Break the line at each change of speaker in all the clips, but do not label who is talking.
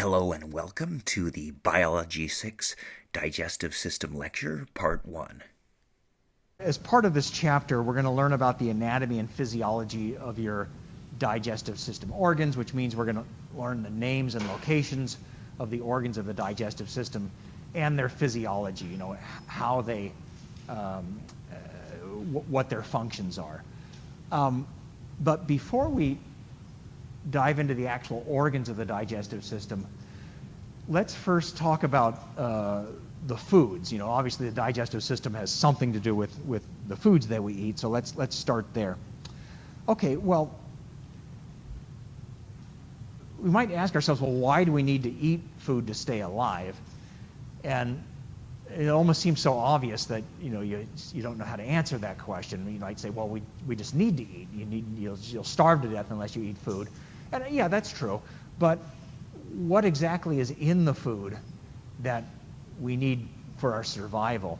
Hello and welcome to the Biology 6 Digestive System Lecture, Part 1.
As part of this chapter, we're going to learn about the anatomy and physiology of your digestive system organs, which means we're going to learn the names and locations of the organs of the digestive system and their physiology, how they, what their functions are. But before we dive into the actual organs of the digestive system, let's first talk about the foods. Obviously the digestive system has something to do with the foods that we eat, so let's start there. Okay, well, we might ask ourselves, well, why do we need to eat food to stay alive? And it almost seems so obvious that you don't know how to answer that question. You might say, well, we just need to eat. You'll starve to death unless you eat food. And yeah, that's true. But what exactly is in the food that we need for our survival?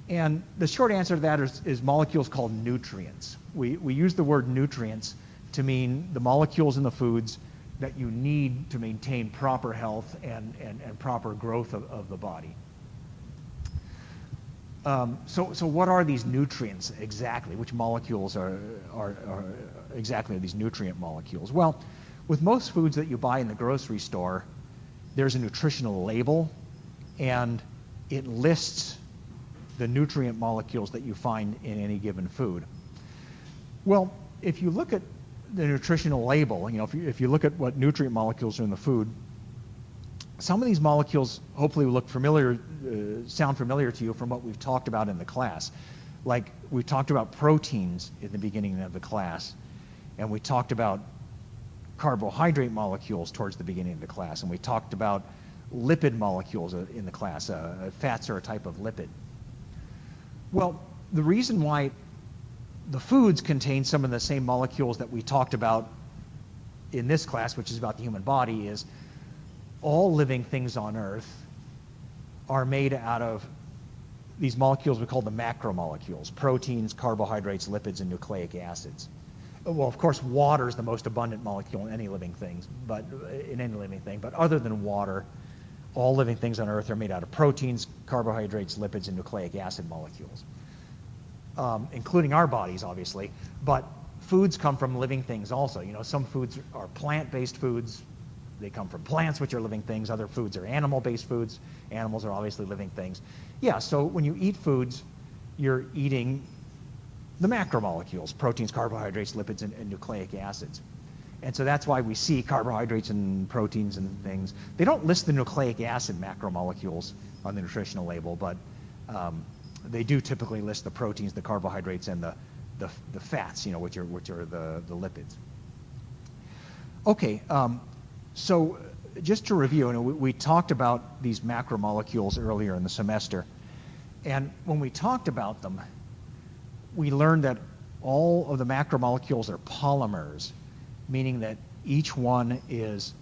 And the short answer to that is molecules called nutrients. We use the word nutrients to mean the molecules in the foods that you need to maintain proper health and proper growth of the body. So what are these nutrients exactly? Which molecules are exactly these nutrient molecules? Well, with most foods that you buy in the grocery store, there's a nutritional label, and it lists the nutrient molecules that you find in any given food. Well, if you look at the nutritional label, if you look at what nutrient molecules are in the food, some of these molecules hopefully will look familiar, sound familiar to you from what we've talked about in the class. Like we talked about proteins in the beginning of the class, and we talked about carbohydrate molecules towards the beginning of the class, and we talked about lipid molecules in the class. Fats are a type of lipid. Well, the reason why the foods contain some of the same molecules that we talked about in this class, which is about the human body, is all living things on Earth are made out of these molecules we call the macromolecules: proteins, carbohydrates, lipids, and nucleic acids. Well, of course, water is the most abundant molecule in any living thing, but other than water, all living things on Earth are made out of proteins, carbohydrates, lipids, and nucleic acid molecules, including our bodies, obviously. But foods come from living things also. Some foods are plant-based foods. They come from plants, which are living things. Other foods are animal-based foods. Animals are obviously living things. Yeah, so when you eat foods, you're eating the macromolecules: proteins, carbohydrates, lipids, and nucleic acids. And so that's why we see carbohydrates and proteins and things. They don't list the nucleic acid macromolecules on the nutritional label, but they do typically list the proteins, the carbohydrates, and the fats, which are the lipids. Okay, so just to review, we talked about these macromolecules earlier in the semester, and when we talked about them, we learned that all of the macromolecules are polymers, meaning that each one is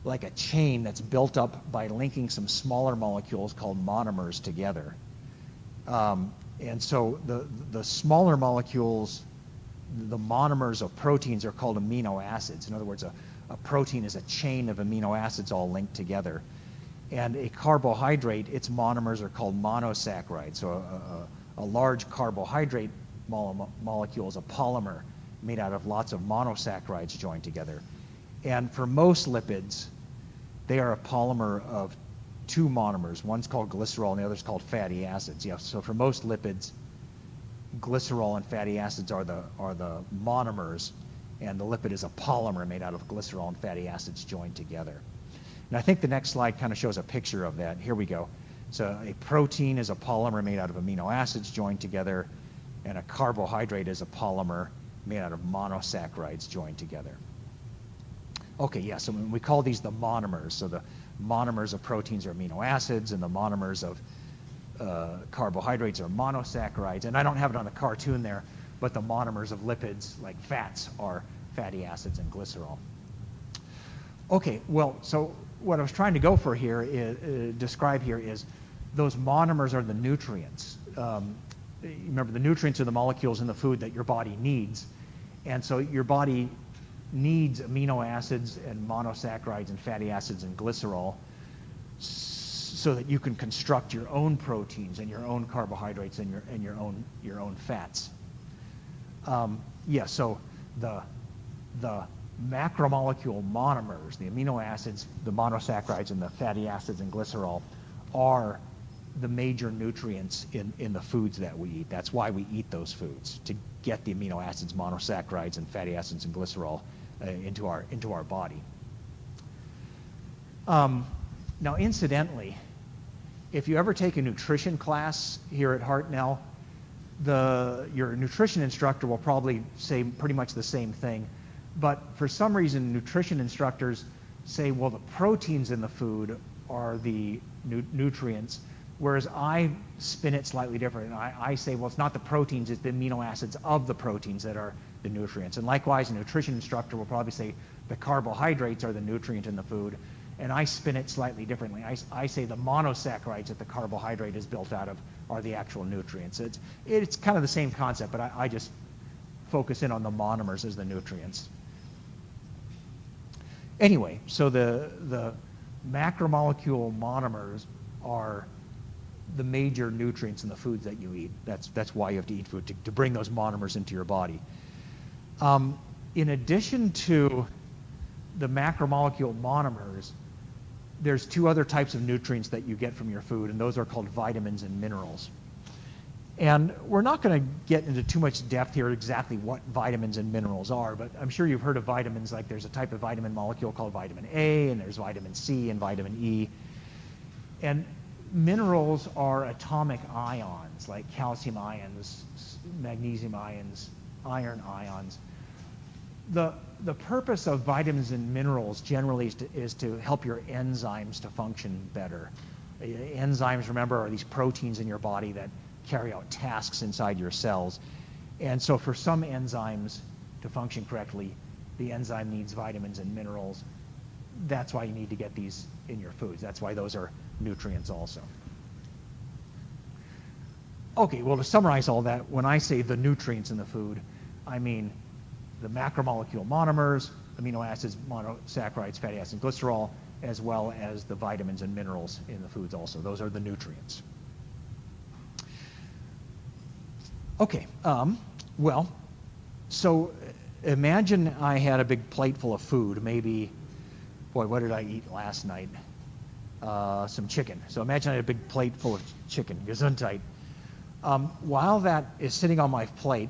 like a chain that's built up by linking some smaller molecules called monomers together. And so the smaller molecules, the monomers of proteins, are called amino acids. In other words, a protein is a chain of amino acids all linked together. And a carbohydrate, its monomers are called monosaccharides. So a large carbohydrate molecule is a polymer made out of lots of monosaccharides joined together. And for most lipids, they are a polymer of two monomers. One's called glycerol and the other's called fatty acids. Yeah, so for most lipids, glycerol and fatty acids are the monomers, and the lipid is a polymer made out of glycerol and fatty acids joined together. And I think the next slide kind of shows a picture of that. Here we go. So a protein is a polymer made out of amino acids joined together, and a carbohydrate is a polymer made out of monosaccharides joined together. Okay, yeah, so we call these the monomers. So the monomers of proteins are amino acids, and the monomers of carbohydrates are monosaccharides. And I don't have it on the cartoon there, but the monomers of lipids, like fats, are fatty acids and glycerol. Okay, well, so what I was trying to go for here is describe here is those monomers are the nutrients. Remember, the nutrients are the molecules in the food that your body needs, and so your body needs amino acids and monosaccharides and fatty acids and glycerol so that you can construct your own proteins and your own carbohydrates and your own fats. So the macromolecule monomers, the amino acids, the monosaccharides, and the fatty acids and glycerol are the major nutrients in the foods that we eat. That's why we eat those foods, to get the amino acids, monosaccharides, and fatty acids and glycerol into our body. Now, incidentally, if you ever take a nutrition class here at Hartnell, your nutrition instructor will probably say pretty much the same thing. But for some reason, nutrition instructors say, well, the proteins in the food are the nutrients, whereas I spin it slightly different. I say, well, it's not the proteins, it's the amino acids of the proteins that are the nutrients. And likewise, a nutrition instructor will probably say the carbohydrates are the nutrient in the food, and I spin it slightly differently. I say the monosaccharides that the carbohydrate is built out of are the actual nutrients. It's kind of the same concept, but I just focus in on the monomers as the nutrients. Anyway, so the macromolecule monomers are the major nutrients in the foods that you eat. That's why you have to eat food, to bring those monomers into your body. In addition to the macromolecule monomers, there's two other types of nutrients that you get from your food, and those are called vitamins and minerals. And we're not going to get into too much depth here exactly what vitamins and minerals are, but I'm sure you've heard of vitamins. Like there's a type of vitamin molecule called vitamin A, and there's vitamin C and vitamin E. And minerals are atomic ions, like calcium ions, magnesium ions, iron ions. The purpose of vitamins and minerals generally is to help your enzymes to function better. Enzymes, remember, are these proteins in your body that carry out tasks inside your cells. And so for some enzymes to function correctly, the enzyme needs vitamins and minerals. That's why you need to get these in your foods. That's why those are nutrients also. Okay, well, to summarize all that, when I say the nutrients in the food, I mean the macromolecule monomers, amino acids, monosaccharides, fatty acids, and glycerol, as well as the vitamins and minerals in the foods also. Those are the nutrients. Okay, well, so imagine I had a big plate full of food. Maybe, boy, what did I eat last night? Some chicken. So imagine I had a big plate full of chicken, Gesundheit. While that is sitting on my plate,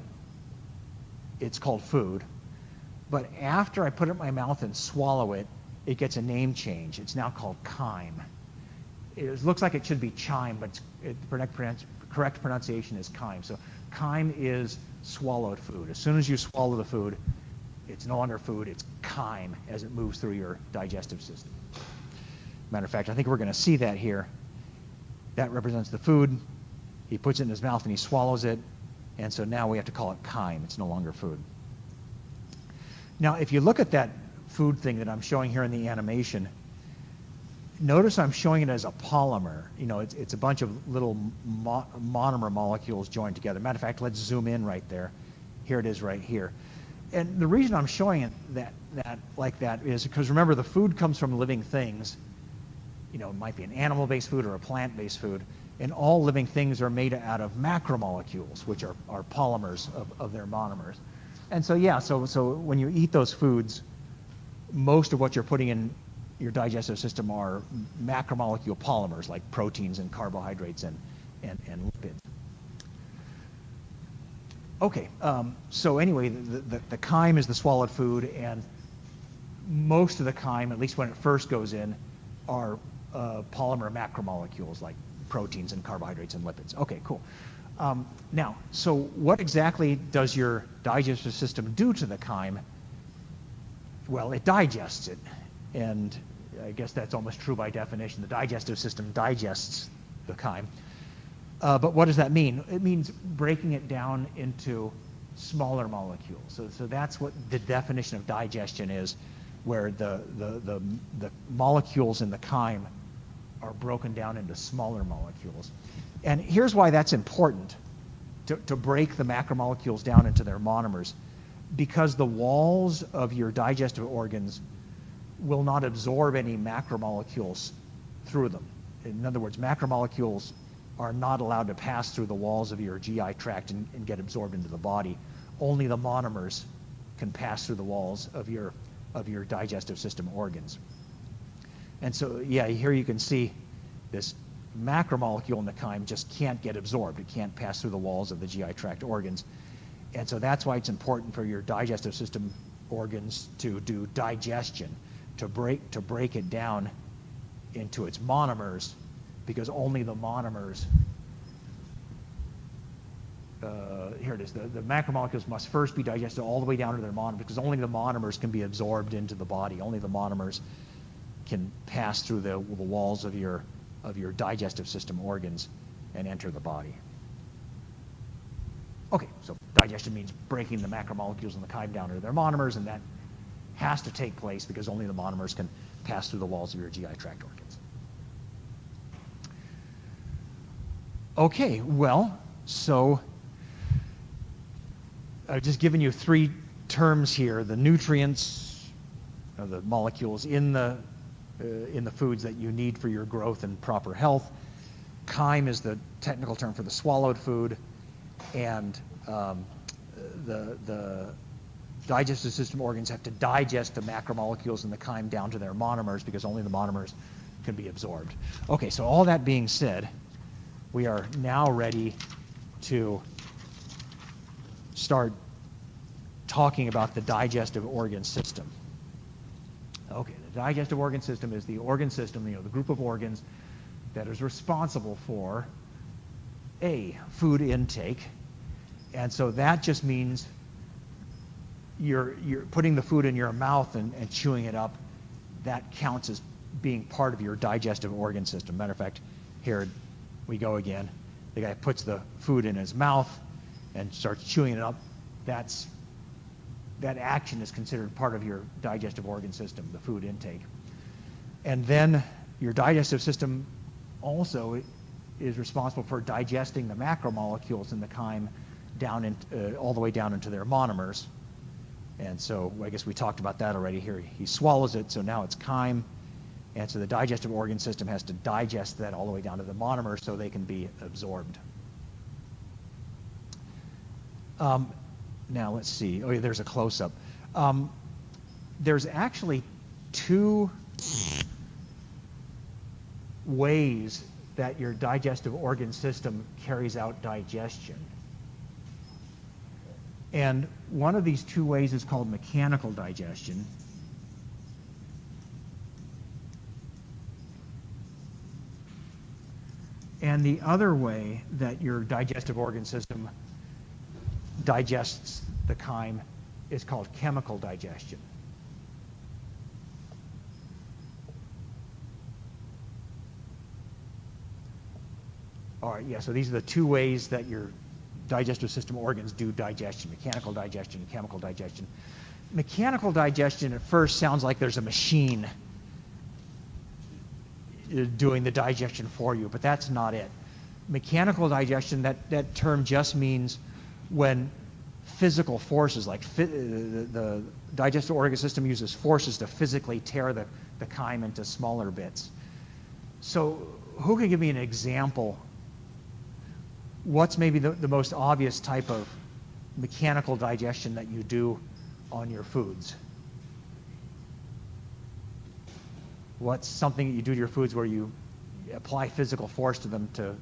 it's called food. But after I put it in my mouth and swallow it, it gets a name change. It's now called chyme. It looks like it should be chime, but the correct pronunciation is chyme. So chyme is swallowed food. As soon as you swallow the food, it's no longer food, it's chyme as it moves through your digestive system. Matter of fact, I think we're going to see that here. That represents the food. He puts it in his mouth and he swallows it. And so now we have to call it chyme. It's no longer food. Now, if you look at that food thing that I'm showing here in the animation, notice I'm showing it as a polymer. You know, it's a bunch of little monomer molecules joined together. Matter of fact, let's zoom in right there. Here it is right here. And the reason I'm showing it that like that is because, remember, the food comes from living things. You know, it might be an animal-based food or a plant-based food. And all living things are made out of macromolecules, which are polymers of their monomers. And so, yeah, so when you eat those foods, most of what you're putting in your digestive system are macromolecule polymers, like proteins and carbohydrates and lipids. Okay, so anyway, the chyme is the swallowed food, and most of the chyme, at least when it first goes in, are polymer macromolecules, like proteins and carbohydrates and lipids. Okay, cool. Now, so what exactly does your digestive system do to the chyme? Well, it digests it, and I guess that's almost true by definition. The digestive system digests the chyme. But what does that mean? It means breaking it down into smaller molecules. So that's what the definition of digestion is, where the molecules in the chyme are broken down into smaller molecules. And here's why that's important, to break the macromolecules down into their monomers. because the walls of your digestive organs will not absorb any macromolecules through them. In other words, macromolecules are not allowed to pass through the walls of your GI tract and get absorbed into the body. Only the monomers can pass through the walls of your digestive system organs. And so, yeah, here you can see this macromolecule in the chyme just can't get absorbed. It can't pass through the walls of the GI tract organs. And so that's why it's important for your digestive system organs to do digestion, to break it down into its monomers, because only the monomers, here it is, the macromolecules must first be digested all the way down to their monomers, because only the monomers can be absorbed into the body. Only the monomers can pass through the walls of your digestive system organs and enter the body. Okay, so digestion means breaking the macromolecules in the chyme down to their monomers, and that has to take place because only the monomers can pass through the walls of your GI tract organs. Okay, well, so I've just given you three terms here: the nutrients, the molecules in the foods that you need for your growth and proper health. Chyme is the technical term for the swallowed food, and the digestive system organs have to digest the macromolecules in the chyme down to their monomers because only the monomers can be absorbed. Okay, so all that being said, we are now ready to start talking about the digestive organ system. Okay, the digestive organ system is the organ system, the group of organs that is responsible for food intake. And so that just means you're putting the food in your mouth and chewing it up. That counts as being part of your digestive organ system. Matter of fact, here we go again. The guy puts the food in his mouth and starts chewing it up. That action is considered part of your digestive organ system, the food intake. And then your digestive system also is responsible for digesting the macromolecules in the chyme down all the way down into their monomers. And so I guess we talked about that already here. He swallows it, so now it's chyme. And so the digestive organ system has to digest that all the way down to the monomers so they can be absorbed. Now let's see. Oh, yeah, there's a close-up. There's actually two ways that your digestive organ system carries out digestion. And one of these two ways is called mechanical digestion. And the other way that your digestive organ system digests the chyme is called chemical digestion. All right, yeah, so these are the two ways that your digestive system organs do digestion: mechanical digestion and chemical digestion. Mechanical digestion at first sounds like there's a machine doing the digestion for you, but that's not it. Mechanical digestion, that term just means when physical forces, like the digestive organ system uses forces to physically tear the chyme into smaller bits. So who can give me an example? What's maybe the most obvious type of mechanical digestion that you do on your foods? What's something that you do to your foods where you apply physical force to them to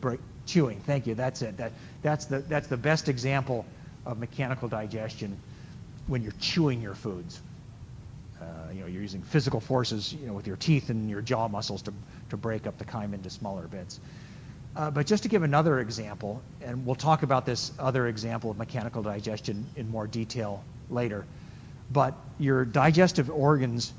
break? Chewing. Thank you. That's it. That's the best example of mechanical digestion, when you're chewing your foods. You're using physical forces, with your teeth and your jaw muscles to break up the chyme into smaller bits. But just to give another example, and we'll talk about this other example of mechanical digestion in more detail later, but your digestive organs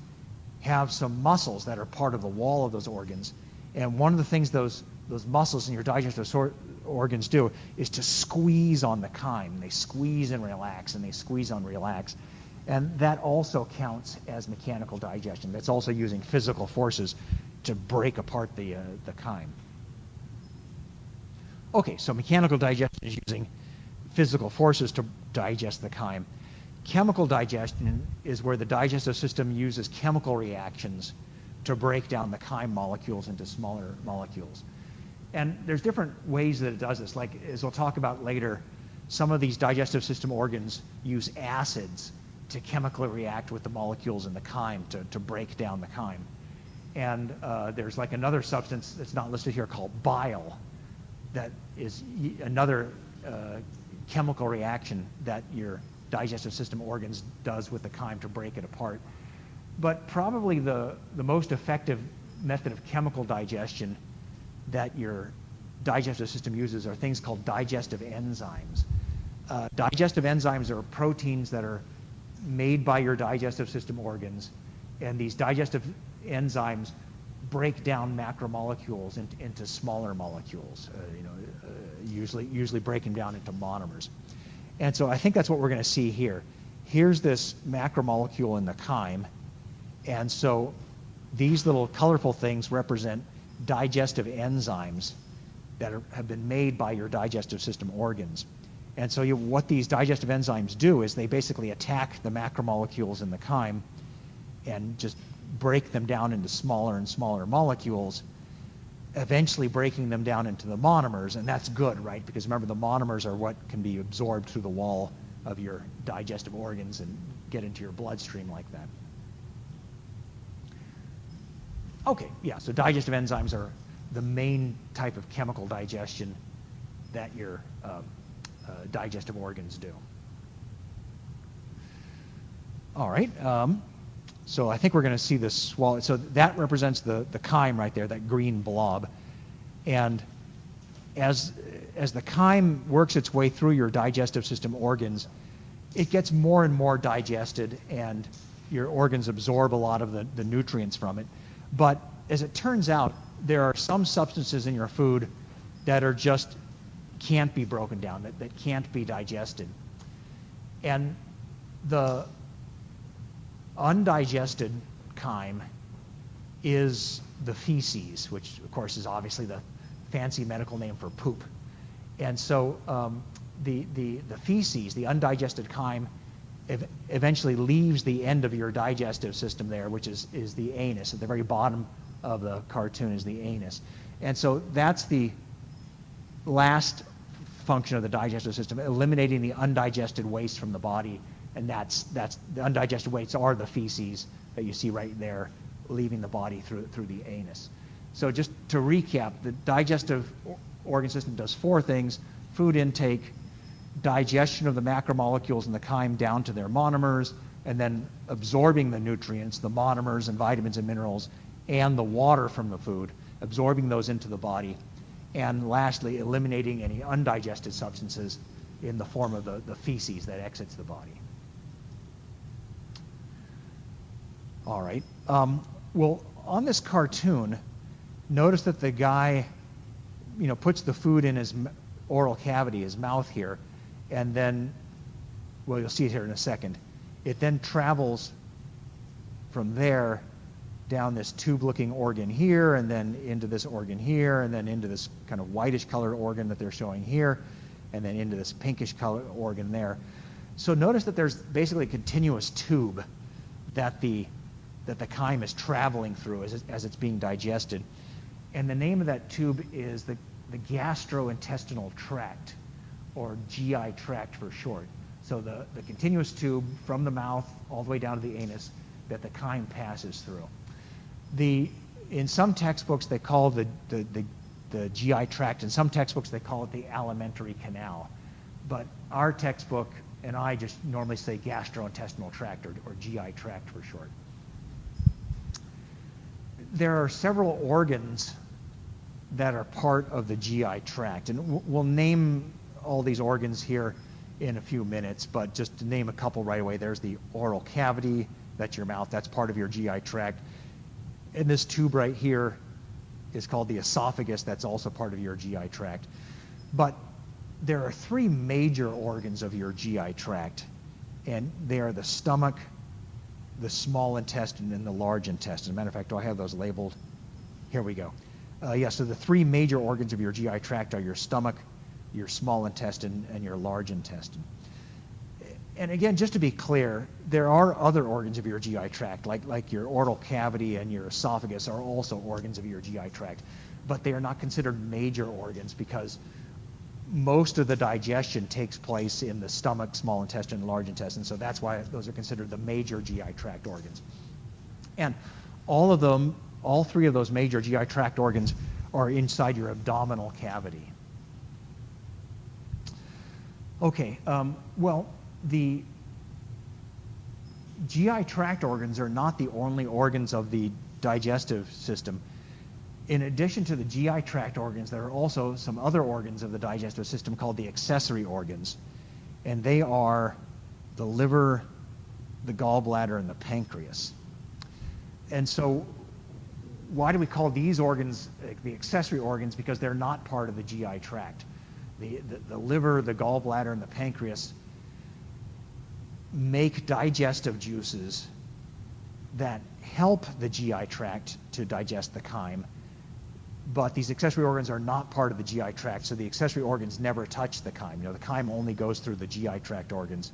have some muscles that are part of the wall of those organs, and one of the things those muscles in your digestive organs do is to squeeze on the chyme. They squeeze and relax, and they squeeze and relax. And that also counts as mechanical digestion. That's also using physical forces to break apart the chyme. Okay, so mechanical digestion is using physical forces to digest the chyme. Chemical digestion is where the digestive system uses chemical reactions to break down the chyme molecules into smaller molecules. And there's different ways that it does this. Like, as we'll talk about later, some of these digestive system organs use acids to chemically react with the molecules in the chyme to break down the chyme. And there's like another substance that's not listed here called bile that is another chemical reaction that your digestive system organs does with the chyme to break it apart. But probably the most effective method of chemical digestion that your digestive system uses are things called digestive enzymes. Digestive enzymes are proteins that are made by your digestive system organs, and these digestive enzymes break down macromolecules into smaller molecules, usually breaking down into monomers. And so I think that's what we're going to see here. Here's this macromolecule in the chyme, and so these little colorful things represent digestive enzymes that have been made by your digestive system organs. And so what these digestive enzymes do is they basically attack the macromolecules in the chyme and just break them down into smaller and smaller molecules, eventually breaking them down into the monomers. And that's good, right? Because remember, the monomers are what can be absorbed through the wall of your digestive organs and get into your bloodstream like that. Okay, yeah, so digestive enzymes are the main type of chemical digestion that your digestive organs do. All right, so I think we're going to see this swallow. So that represents the chyme right there, that green blob. And as the chyme works its way through your digestive system organs, it gets more and more digested, and your organs absorb a lot of the nutrients from it. But as it turns out, there are some substances in your food that are just can't be broken down, that can't be digested. And the undigested chyme is the feces, which of course is obviously the fancy medical name for poop. And so the feces, the undigested chyme, eventually leaves the end of your digestive system there, which is the anus. At the very bottom of the cartoon is the anus. And so that's the last function of the digestive system, eliminating the undigested waste from the body. And that's the undigested wastes are the feces that you see right there, leaving the body through the anus. So just to recap, the digestive organ system does four things: food intake, digestion of the macromolecules in the chyme down to their monomers, and then absorbing the nutrients, the monomers and vitamins and minerals, and the water from the food, absorbing those into the body, and lastly, eliminating any undigested substances in the form of the feces that exits the body. All right. Well, on this cartoon, notice that the guy, puts the food in his oral cavity, his mouth here, and then, well, you'll see it here in a second. It then travels from there down this tube-looking organ here, and then into this organ here, and then into this kind of whitish colored organ that they're showing here, and then into this pinkish colored organ there. So notice that there's basically a continuous tube that the chyme is traveling through as it's being digested. And the name of that tube is the gastrointestinal tract, or GI tract for short. So the continuous tube from the mouth all the way down to the anus that the chyme passes through. In some textbooks they call the GI tract, in some textbooks they call it the alimentary canal. But our textbook and I just normally say gastrointestinal tract, or GI tract for short. There are several organs that are part of the GI tract, and we'll name all these organs here in a few minutes, but just to name a couple right away, there's the oral cavity, that's your mouth, that's part of your GI tract. And this tube right here is called the esophagus, that's also part of your GI tract. But there are three major organs of your GI tract, and they are the stomach, the small intestine, and the large intestine. As a matter of fact, do I have those labeled? Here we go. So the three major organs of your GI tract are your stomach, your small intestine, and your large intestine. And again, just to be clear, there are other organs of your GI tract, like your oral cavity and your esophagus are also organs of your GI tract, but they are not considered major organs because most of the digestion takes place in the stomach, small intestine, and large intestine, so that's why those are considered the major GI tract organs. And all of them, all three of those major GI tract organs are inside your abdominal cavity. Okay, well, the GI tract organs are not the only organs of the digestive system. In addition to the GI tract organs, there are also some other organs of the digestive system called the accessory organs, and they are the liver, the gallbladder, and the pancreas. And so why do we call these organs the accessory organs? Because they're not part of the GI tract. The liver, the gallbladder, and the pancreas make digestive juices that help the GI tract to digest the chyme, but these accessory organs are not part of the GI tract, so the accessory organs never touch the chyme. You know, the chyme only goes through the GI tract organs,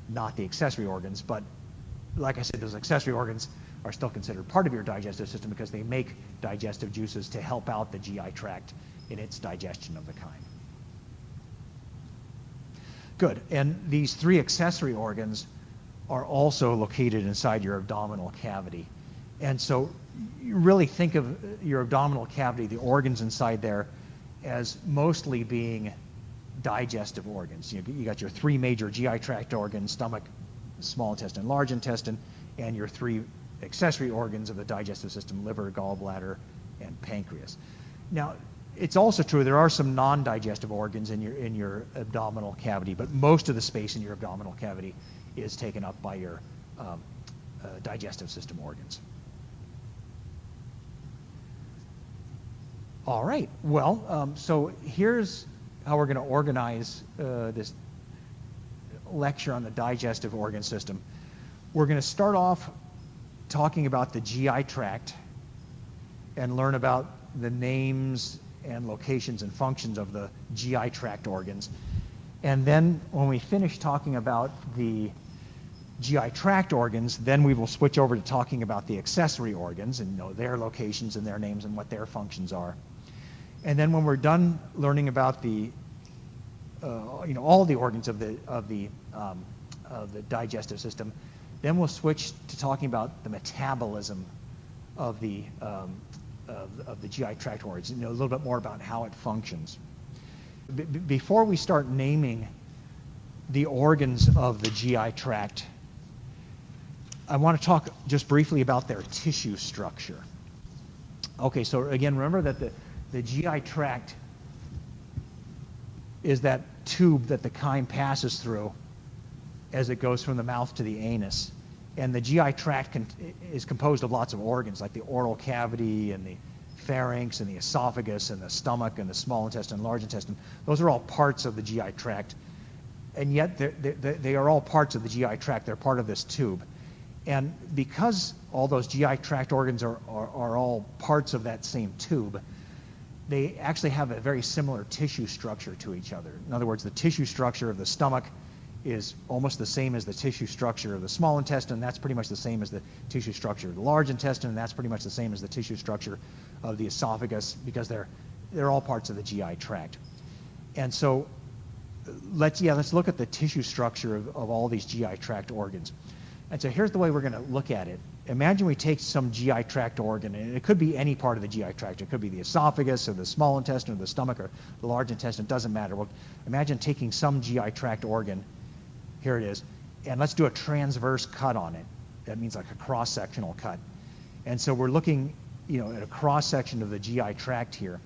not the accessory organs, but like I said, those accessory organs are still considered part of your digestive system because they make digestive juices to help out the GI tract in its digestion of the chyme. Good, and these three accessory organs are also located inside your abdominal cavity. And so you really think of your abdominal cavity, the organs inside there, as mostly being digestive organs. You got your three major GI tract organs, stomach, small intestine, large intestine, and your three accessory organs of the digestive system, liver, gallbladder, and pancreas. Now, it's also true there are some non-digestive organs in your abdominal cavity, but most of the space in your abdominal cavity is taken up by your digestive system organs. All right, well, so here's how we're going to organize this lecture on the digestive organ system. We're going to start off talking about the GI tract and learn about the names and locations and functions of the GI tract organs. And then when we finish talking about the GI tract organs, then we will switch over to talking about the accessory organs and their locations and their names and what their functions are. And then when we're done learning about the all the organs of the digestive system, then we'll switch to talking about the metabolism of the GI tract organs, a little bit more about how it functions. Before we start naming the organs of the GI tract, I want to talk just briefly about their tissue structure. Okay, so again, remember that the GI tract is that tube that the chyme passes through as it goes from the mouth to the anus. And the GI tract is composed of lots of organs, like the oral cavity and the pharynx and the esophagus and the stomach and the small intestine, large intestine. Those are all parts of the GI tract. And yet they are all parts of the GI tract. They're part of this tube. And because all those GI tract organs are all parts of that same tube, they actually have a very similar tissue structure to each other. In other words, the tissue structure of the stomach is almost the same as the tissue structure of the small intestine. That's pretty much the same as the tissue structure of the large intestine, and that's pretty much the same as the tissue structure of the esophagus, because they're all parts of the GI tract. And so let's look at the tissue structure of all these GI tract organs. And so here's the way we're going to look at it. Imagine we take some GI tract organ, and it could be any part of the GI tract. It could be the esophagus or the small intestine or the stomach or the large intestine. It doesn't matter. Well, imagine taking some GI tract organ. Here it is. And let's do a transverse cut on it. That means like a cross-sectional cut. And so we're looking, at a cross-section of the GI tract here.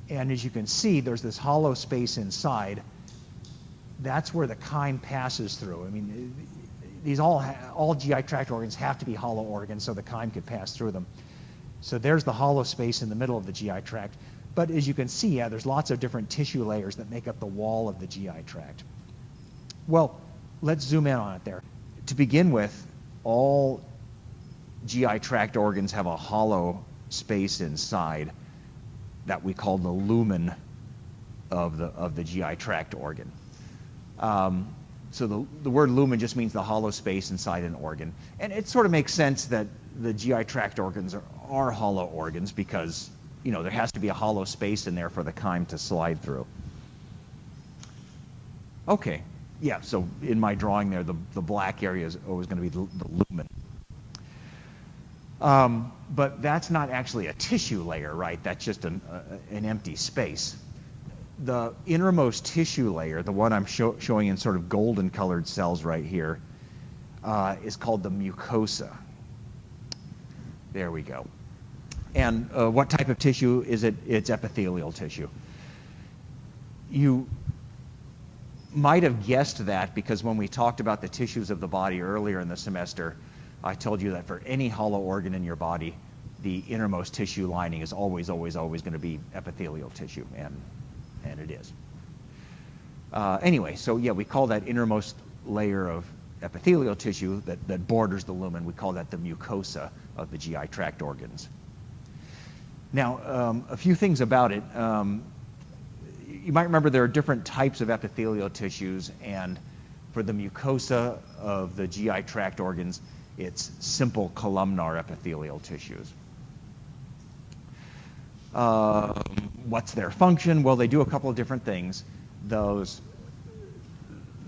And as you can see, there's this hollow space inside. That's where the chyme passes through. I mean, these all GI tract organs have to be hollow organs so the chyme could pass through them. So there's the hollow space in the middle of the GI tract. But as you can see, there's lots of different tissue layers that make up the wall of the GI tract. Well, let's zoom in on it there. To begin with, all GI tract organs have a hollow space inside that we call the lumen of the GI tract organ. So the word lumen just means the hollow space inside an organ. And it sort of makes sense that the GI tract organs are hollow organs because, there has to be a hollow space in there for the chyme to slide through. Okay, yeah, so in my drawing there, the black area is always going to be the lumen. But that's not actually a tissue layer, right? That's just an empty space. The innermost tissue layer, the one I'm showing in sort of golden colored cells right here, is called the mucosa. There we go. And what type of tissue is it? It's epithelial tissue. You might have guessed that because when we talked about the tissues of the body earlier in the semester, I told you that for any hollow organ in your body, the innermost tissue lining is always, always, always going to be epithelial tissue, and it is. Anyway, so yeah, we call that innermost layer of epithelial tissue that borders the lumen, we call that the mucosa of the GI tract organs. Now, a few things about it. You might remember there are different types of epithelial tissues, and for the mucosa of the GI tract organs, it's simple columnar epithelial tissues. What's their function? Well, they do a couple of different things. Those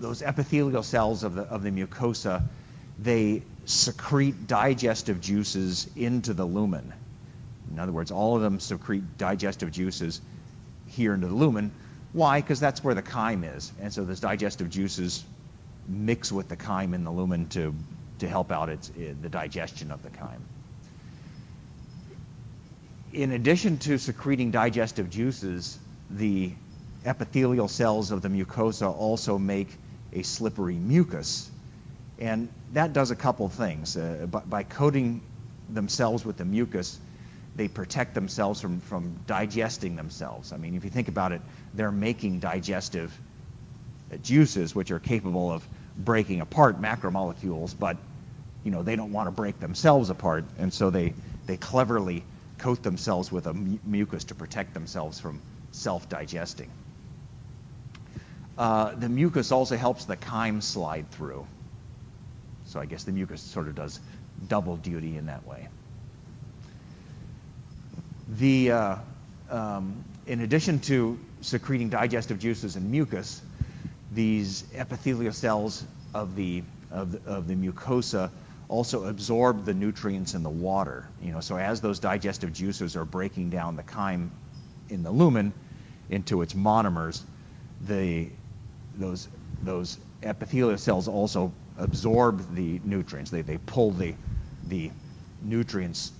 epithelial cells of the mucosa, they secrete digestive juices into the lumen. In other words, all of them secrete digestive juices here into the lumen. Why? Because that's where the chyme is. And so those digestive juices mix with the chyme in the lumen to help out the digestion of the chyme. In addition to secreting digestive juices, the epithelial cells of the mucosa also make a slippery mucus. And that does a couple things. By coating themselves with the mucus, they protect themselves from digesting themselves. I mean, if you think about it, they're making digestive juices which are capable of breaking apart macromolecules, but they don't want to break themselves apart, and so they cleverly coat themselves with a mucus to protect themselves from self-digesting. The mucus also helps the chyme slide through. So I guess the mucus sort of does double duty in that way. In addition to secreting digestive juices and mucus, these epithelial cells of the mucosa also absorb the nutrients in the water. So as those digestive juices are breaking down the chyme in the lumen into its monomers, those epithelial cells also absorb the nutrients. They pull the nutrients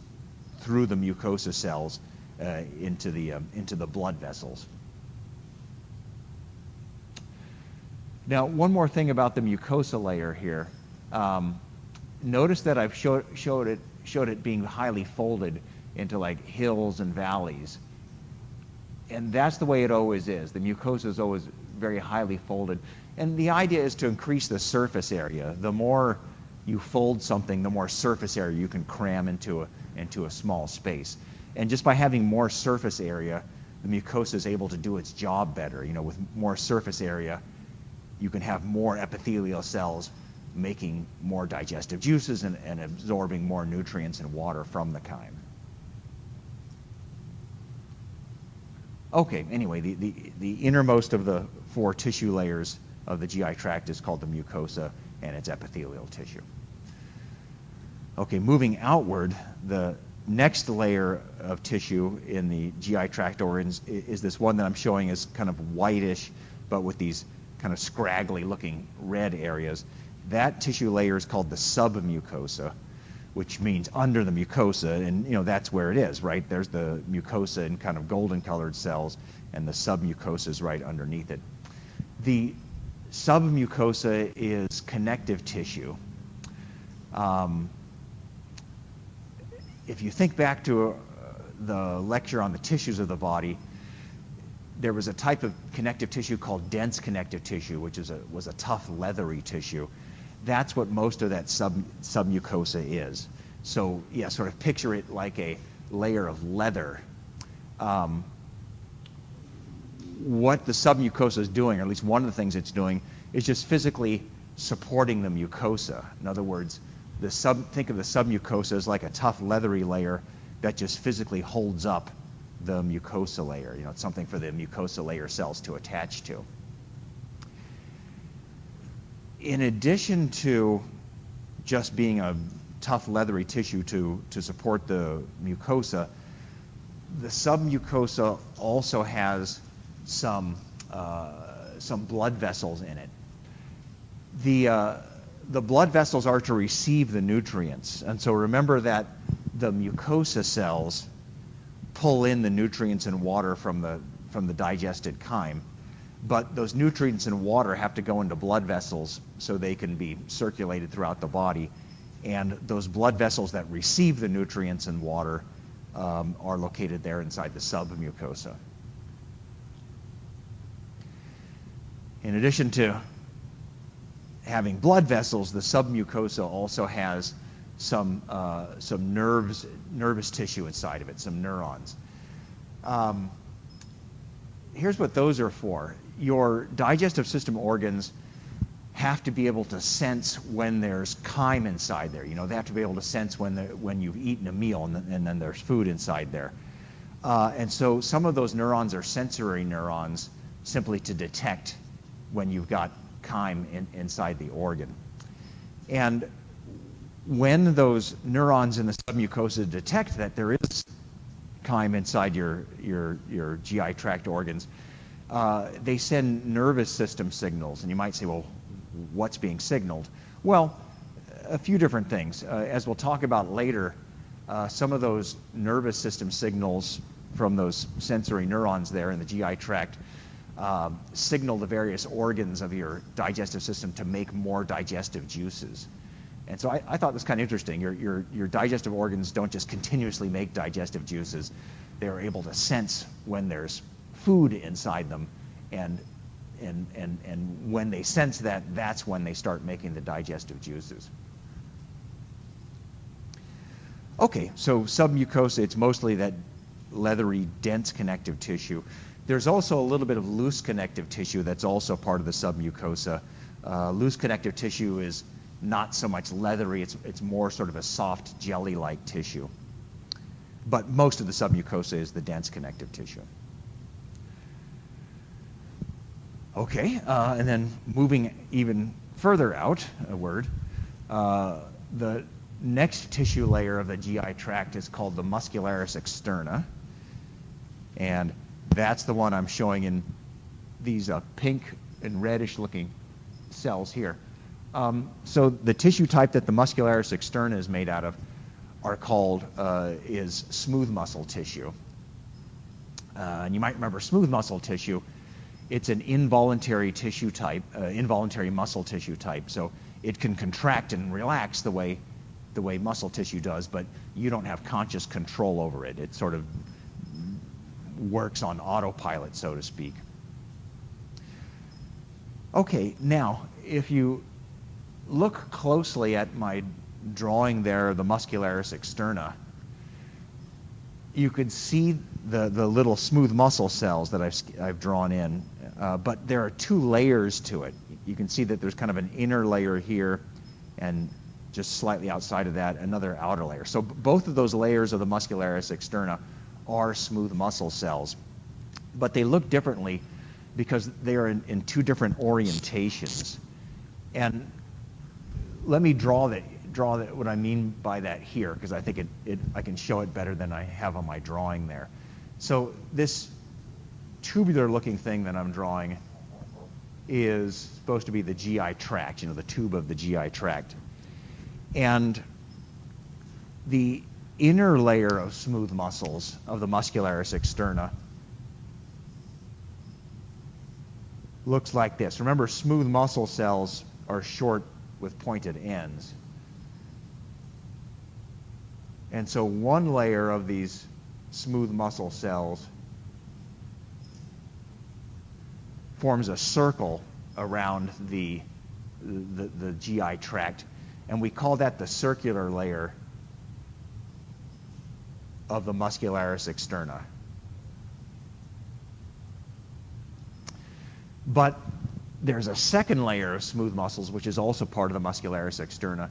through the mucosa cells into the blood vessels. Now, one more thing about the mucosa layer here. Notice that I've showed it being highly folded into like hills and valleys, and that's the way it always is. The mucosa is always very highly folded, and the idea is to increase the surface area. The more you fold something, the more surface area you can cram into a small space. And just by having more surface area, the mucosa is able to do its job better. With more surface area, you can have more epithelial cells making more digestive juices and absorbing more nutrients and water from the chyme. Okay, anyway, the innermost of the four tissue layers of the GI tract is called the mucosa, and it's epithelial tissue. Okay, moving outward, the next layer of tissue in the GI tract organs is this one that I'm showing as kind of whitish, but with these kind of scraggly looking red areas. That tissue layer is called the submucosa, which means under the mucosa, and that's where it is, right? There's the mucosa in kind of golden colored cells, and the submucosa is right underneath it. The submucosa is connective tissue. If you think back to the lecture on the tissues of the body, there was a type of connective tissue called dense connective tissue, which was a tough, leathery tissue. That's what most of that submucosa is. So yeah, sort of picture it like a layer of leather. What the submucosa is doing, or at least one of the things it's doing, is just physically supporting the mucosa. In other words, think of the submucosa as like a tough leathery layer that just physically holds up the mucosa layer. It's something for the mucosa layer cells to attach to. In addition to just being a tough leathery tissue to support the mucosa, the submucosa also has some blood vessels in it. The blood vessels are to receive the nutrients, and so remember that the mucosa cells pull in the nutrients and water from the digested chyme, but those nutrients and water have to go into blood vessels so they can be circulated throughout the body, and those blood vessels that receive the nutrients and water are located there inside the submucosa. In addition to having blood vessels, the submucosa also has some nervous tissue inside of it, some neurons. Here's what those are for. Your digestive system organs have to be able to sense when there's chyme inside there. They have to be able to sense when you've eaten a meal and then there's food inside there. And so some of those neurons are sensory neurons, simply to detect when you've got chyme inside the organ. And when those neurons in the submucosa detect that there is chyme inside your GI tract organs, they send nervous system signals. And you might say, well, what's being signaled? Well, a few different things. As we'll talk about later, some of those nervous system signals from those sensory neurons there in the GI tract signal the various organs of your digestive system to make more digestive juices. And so I thought this was kind of interesting. Your digestive organs don't just continuously make digestive juices. They're able to sense when there's food inside them, and when they sense that, that's when they start making the digestive juices. Okay, so submucosa, it's mostly that leathery, dense connective tissue. There's also a little bit of loose connective tissue that's also part of the submucosa. Loose connective tissue is not so much leathery, it's more sort of a soft jelly-like tissue. But most of the submucosa is the dense connective tissue. Okay, and then moving even further outward, the next tissue layer of the GI tract is called the muscularis externa, and that's the one I'm showing in these pink and reddish looking cells here. So the tissue type that the muscularis externa is made out of is smooth muscle tissue. And you might remember smooth muscle tissue. It's an involuntary tissue type, involuntary muscle tissue type. So it can contract and relax the way muscle tissue does, but you don't have conscious control over it. It sort of works on autopilot, so to speak. Okay, now if you look closely at my drawing there of the muscularis externa, you could see the little smooth muscle cells that I've drawn in, but there are two layers to it. You can see that there's kind of an inner layer here, and just slightly outside of that, another outer layer. So both of those layers of the muscularis externa are smooth muscle cells, but they look differently because they are in two different orientations. And let me draw what I mean by that here, because I think I can show it better than I have on my drawing there. So this tubular looking thing that I'm drawing is supposed to be the GI tract, the tube of the GI tract. And the inner layer of smooth muscles of the muscularis externa looks like this. Remember, smooth muscle cells are short with pointed ends. And so one layer of these smooth muscle cells forms a circle around the GI tract, and we call that the circular layer of the muscularis externa. But there's a second layer of smooth muscles, which is also part of the muscularis externa.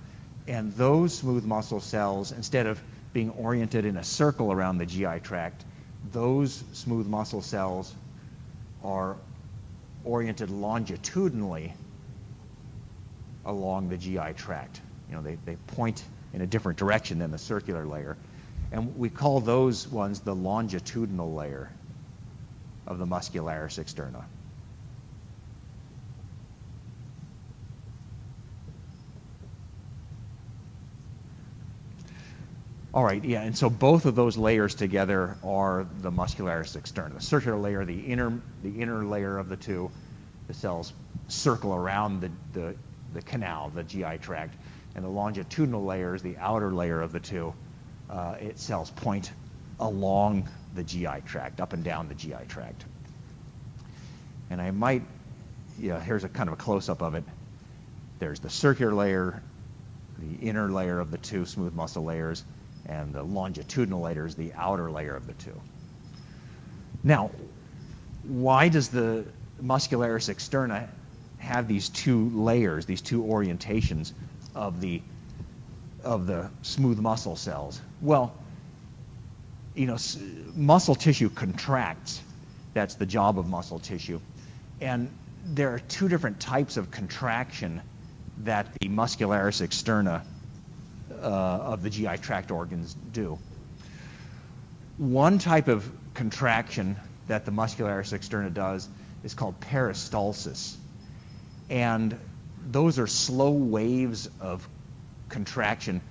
And those smooth muscle cells, instead of being oriented in a circle around the GI tract, those smooth muscle cells are oriented longitudinally along the GI tract. You know, they point in a different direction than the circular layer. And we call those ones the longitudinal layer of the muscularis externa. All right, yeah, and so both of those layers together are the muscularis externa. The circular layer, the inner layer of the two, the cells circle around the canal, the GI tract, and the longitudinal layer is the outer layer of the two. Its cells point along the GI tract, up and down the GI tract. And I might, yeah, here's a kind of a close-up of it. There's the circular layer, the inner layer of the two smooth muscle layers, and the longitudinal layer is the outer layer of the two. Now, why does the muscularis externa have these two layers, these two orientations of the smooth muscle cells? Well, you know, muscle tissue contracts. That's the job of muscle tissue. And there are two different types of contraction that the muscularis externa of the GI tract organs do. One type of contraction that the muscularis externa does is called peristalsis. And those are slow waves of contraction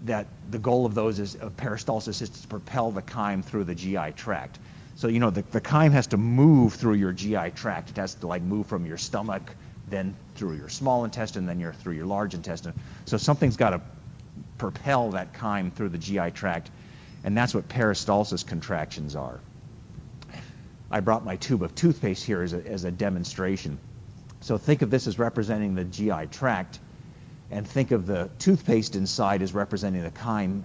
that the goal of those of peristalsis is to propel the chyme through the GI tract. So, you know, the chyme has to move through your GI tract. It has to like move from your stomach, then through your small intestine, then through your large intestine. So something's got to propel that chyme through the GI tract, and that's what peristalsis contractions are. I brought my tube of toothpaste here as a demonstration. So think of this as representing the GI tract, and think of the toothpaste inside as representing the chyme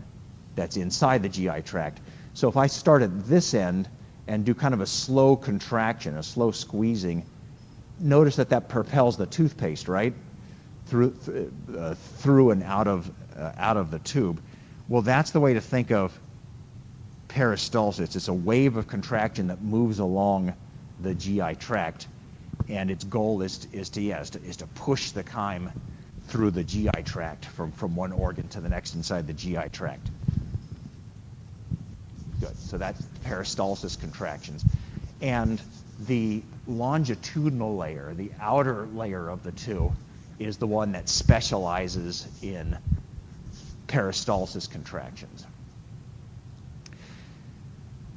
that's inside the GI tract. So if I start at this end and do kind of a slow contraction, a slow squeezing, notice that propels the toothpaste, right? Through and out of the tube. Well, that's the way to think of peristalsis. It's a wave of contraction that moves along the GI tract, and its goal is to push the chyme through the GI tract from one organ to the next inside the GI tract. Good. So that's peristalsis contractions. And the longitudinal layer, the outer layer of the two, is the one that specializes in peristalsis contractions.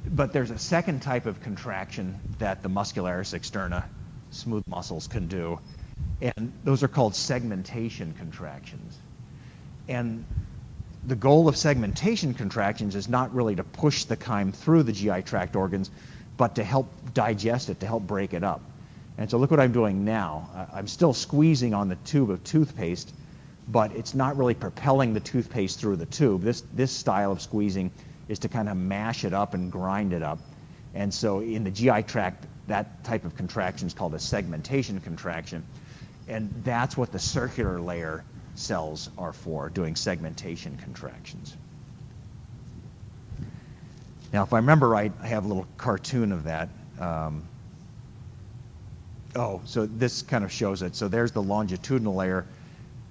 But there's a second type of contraction that the muscularis externa, smooth muscles, can do, and those are called segmentation contractions. And the goal of segmentation contractions is not really to push the chyme through the GI tract organs, but to help digest it, to help break it up. And so look what I'm doing now. I'm still squeezing on the tube of toothpaste, but it's not really propelling the toothpaste through the tube. This style of squeezing is to kind of mash it up and grind it up. And so in the GI tract, that type of contraction is called a segmentation contraction. And that's what the circular layer cells are for, doing segmentation contractions. Now, if I remember right, I have a little cartoon of that. So this kind of shows it. So there's the longitudinal layer.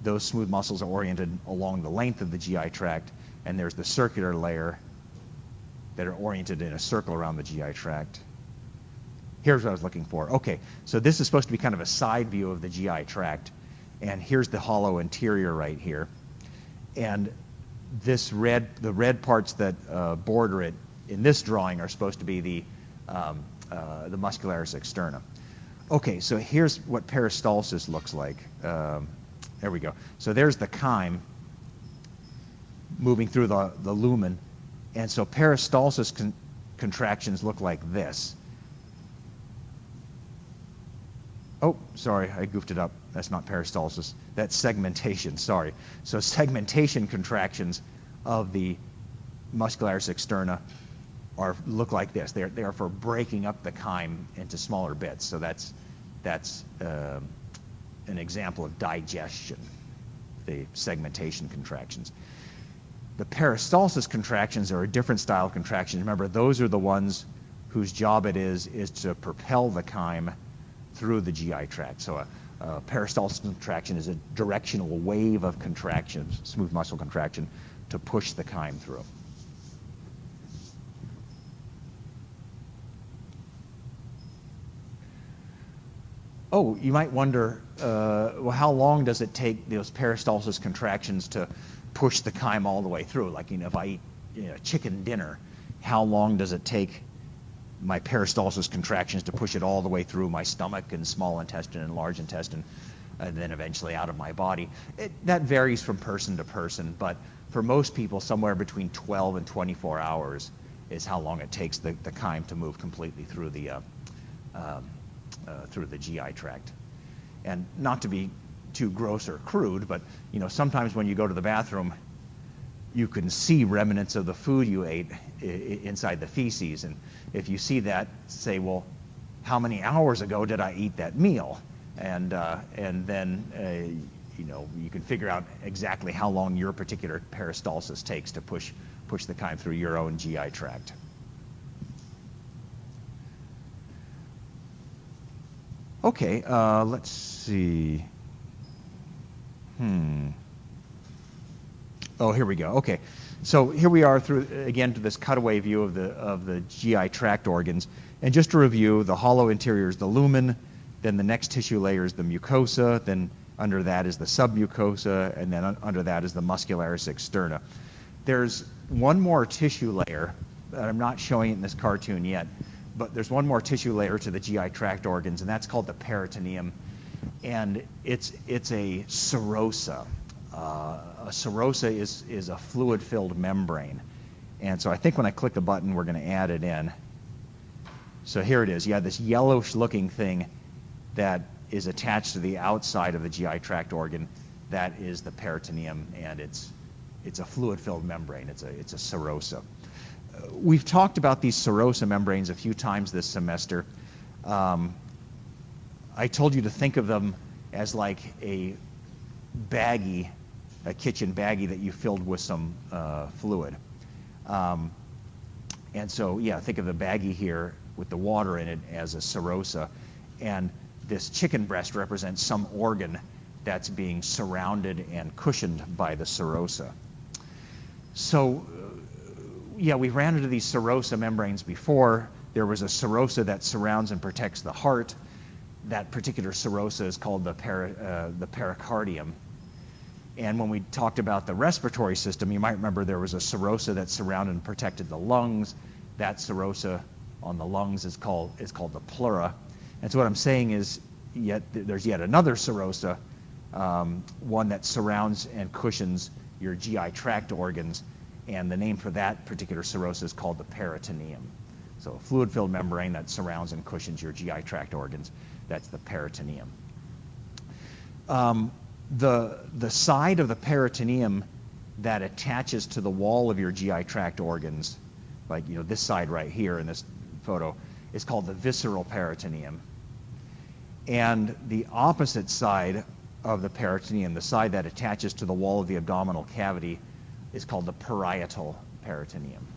Those smooth muscles are oriented along the length of the GI tract. And there's the circular layer that are oriented in a circle around the GI tract. Here's what I was looking for. Okay, so this is supposed to be kind of a side view of the GI tract. And here's the hollow interior right here. And the red parts that border it in this drawing are supposed to be the muscularis externa. Okay, so here's what peristalsis looks like. There we go. So there's the chyme moving through the lumen. And so peristalsis contractions look like this. Oh, sorry, I goofed it up. That's not peristalsis. That's segmentation, sorry. So segmentation contractions of the muscularis externa look like this. They are for breaking up the chyme into smaller bits. So that's That's an example of digestion, the segmentation contractions. The peristalsis contractions are a different style of contractions. Remember, those are the ones whose job it is to propel the chyme through the GI tract. So a peristalsis contraction is a directional wave of contraction, smooth muscle contraction, to push the chyme through. Oh, you might wonder, well, how long does it take those peristalsis contractions to push the chyme all the way through? Like, if I eat chicken dinner, how long does it take my peristalsis contractions to push it all the way through my stomach and small intestine and large intestine, and then eventually out of my body? That varies from person to person, but for most people, somewhere between 12 and 24 hours is how long it takes the chyme to move completely through the GI tract. And not to be too gross or crude, but sometimes when you go to the bathroom, you can see remnants of the food you ate inside the feces, and if you see that, say, well, how many hours ago did I eat that meal? And then you can figure out exactly how long your particular peristalsis takes to push the chyme through your own GI tract. Okay, let's see. Oh, here we go. Okay, so here we are through again to this cutaway view of the GI tract organs. And just to review, the hollow interior is the lumen, then the next tissue layer is the mucosa, then under that is the submucosa, and then under that is the muscularis externa. There's one more tissue layer that I'm not showing it in this cartoon yet, but there's one more tissue layer to the GI tract organs, and that's called the peritoneum, and it's a serosa. A serosa is a fluid-filled membrane, and so I think when I click the button, we're going to add it in. So here it is. You have this yellowish-looking thing that is attached to the outside of the GI tract organ. That is the peritoneum, and it's a fluid-filled membrane. It's a serosa. We've talked about these serosa membranes a few times this semester. I told you to think of them as like a baggie, a kitchen baggie that you filled with some fluid. And so, yeah, think of the baggie here with the water in it as a serosa. And this chicken breast represents some organ that's being surrounded and cushioned by the serosa. So, yeah, we ran into these serosa membranes before. There was a serosa that surrounds and protects the heart. That particular serosa is called the pericardium. And when we talked about the respiratory system, you might remember there was a serosa that surrounded and protected the lungs. That serosa on the lungs is called the pleura. And so what I'm saying is there's yet another serosa, one that surrounds and cushions your GI tract organs, and the name for that particular serosa is called the peritoneum. So a fluid-filled membrane that surrounds and cushions your GI tract organs, that's the peritoneum. The side of the peritoneum that attaches to the wall of your GI tract organs, like this side right here in this photo, is called the visceral peritoneum. And the opposite side of the peritoneum, the side that attaches to the wall of the abdominal cavity, is called the parietal peritoneum.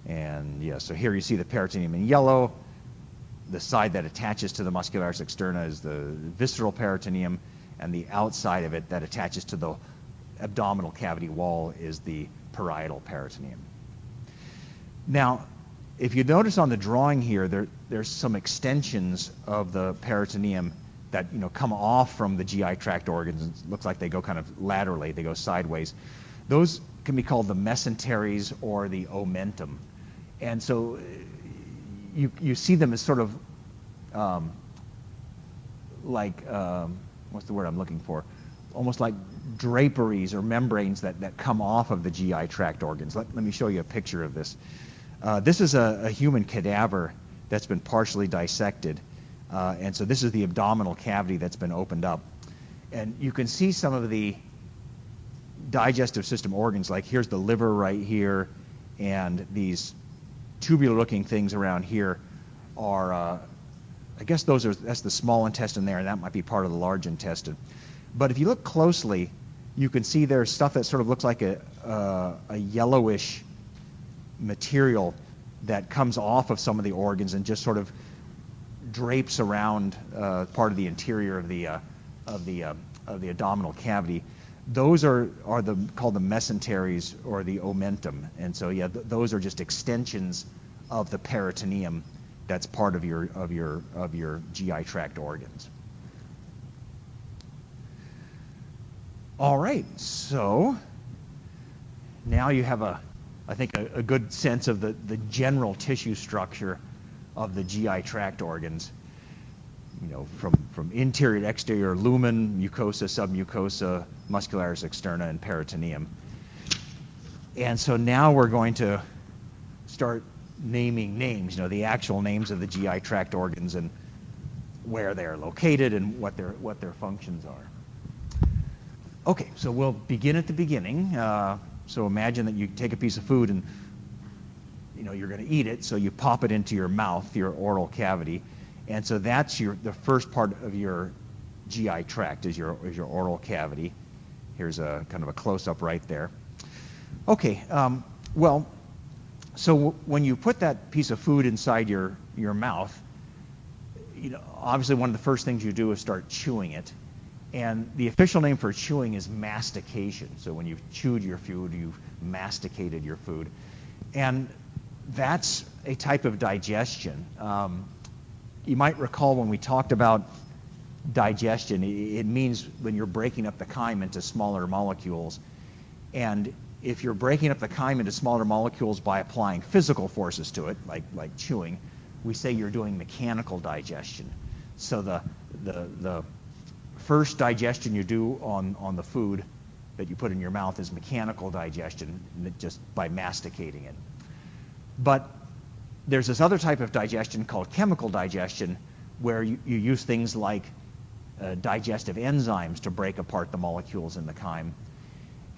And yeah, so here you see the peritoneum in yellow. The side that attaches to the muscularis externa is the visceral peritoneum, and the outside of it that attaches to the abdominal cavity wall is the parietal peritoneum. Now, if you notice on the drawing here, there's some extensions of the peritoneum that come off from the GI tract organs. It looks like they go kind of laterally, they go sideways. Those can be called the mesenteries or the omentum. And so you see them as sort of what's the word I'm looking for? Almost like draperies or membranes that come off of the GI tract organs. Let me show you a picture of this. This is a human cadaver that's been partially dissected. And so this is the abdominal cavity that's been opened up. And you can see some of the digestive system organs, like here's the liver right here, and these tubular-looking things around here are I guess that's the small intestine there, and that might be part of the large intestine. But if you look closely, you can see there's stuff that sort of looks like a yellowish material that comes off of some of the organs and just sort of drapes around part of the interior of the abdominal cavity. Those are called the mesenteries or the omentum, and so yeah, those are just extensions of the peritoneum. That's part of your GI tract organs. All right, so now you have I think a good sense of the general tissue structure of the GI tract organs. You know, from interior to exterior, lumen, mucosa, submucosa, muscularis externa, and peritoneum. And so now we're going to start naming names, you know, the actual names of the GI tract organs and where they are located and what their functions are. Okay, so we'll begin at the beginning. So imagine that you take a piece of food and, you know, you're going to eat it, so you pop it into your mouth, your oral cavity, and so that's the first part of your GI tract is your oral cavity. Here's a kind of a close-up right there. Okay, well, so when you put that piece of food inside your mouth, you know, obviously one of the first things you do is start chewing it. And the official name for chewing is mastication. So when you've chewed your food, you've masticated your food. And that's a type of digestion. You might recall when we talked about digestion, it means when you're breaking up the chyme into smaller molecules. And if you're breaking up the chyme into smaller molecules by applying physical forces to it, like chewing, we say you're doing mechanical digestion. So the first digestion you do on the food that you put in your mouth is mechanical digestion, just by masticating it. But there's this other type of digestion called chemical digestion, where you use things like digestive enzymes to break apart the molecules in the chyme.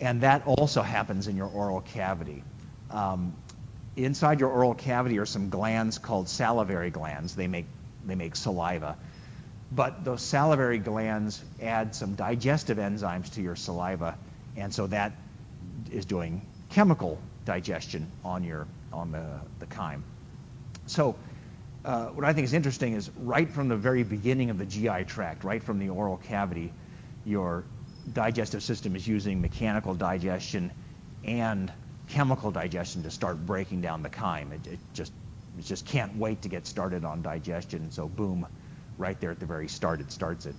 And that also happens in your oral cavity. Inside your oral cavity are some glands called salivary glands. They make saliva. But those salivary glands add some digestive enzymes to your saliva, and so that is doing chemical digestion on the chyme. So what I think is interesting is right from the very beginning of the GI tract, right from the oral cavity, your digestive system is using mechanical digestion and chemical digestion to start breaking down the chyme. It just can't wait to get started on digestion, so boom, right there at the very start, it starts it.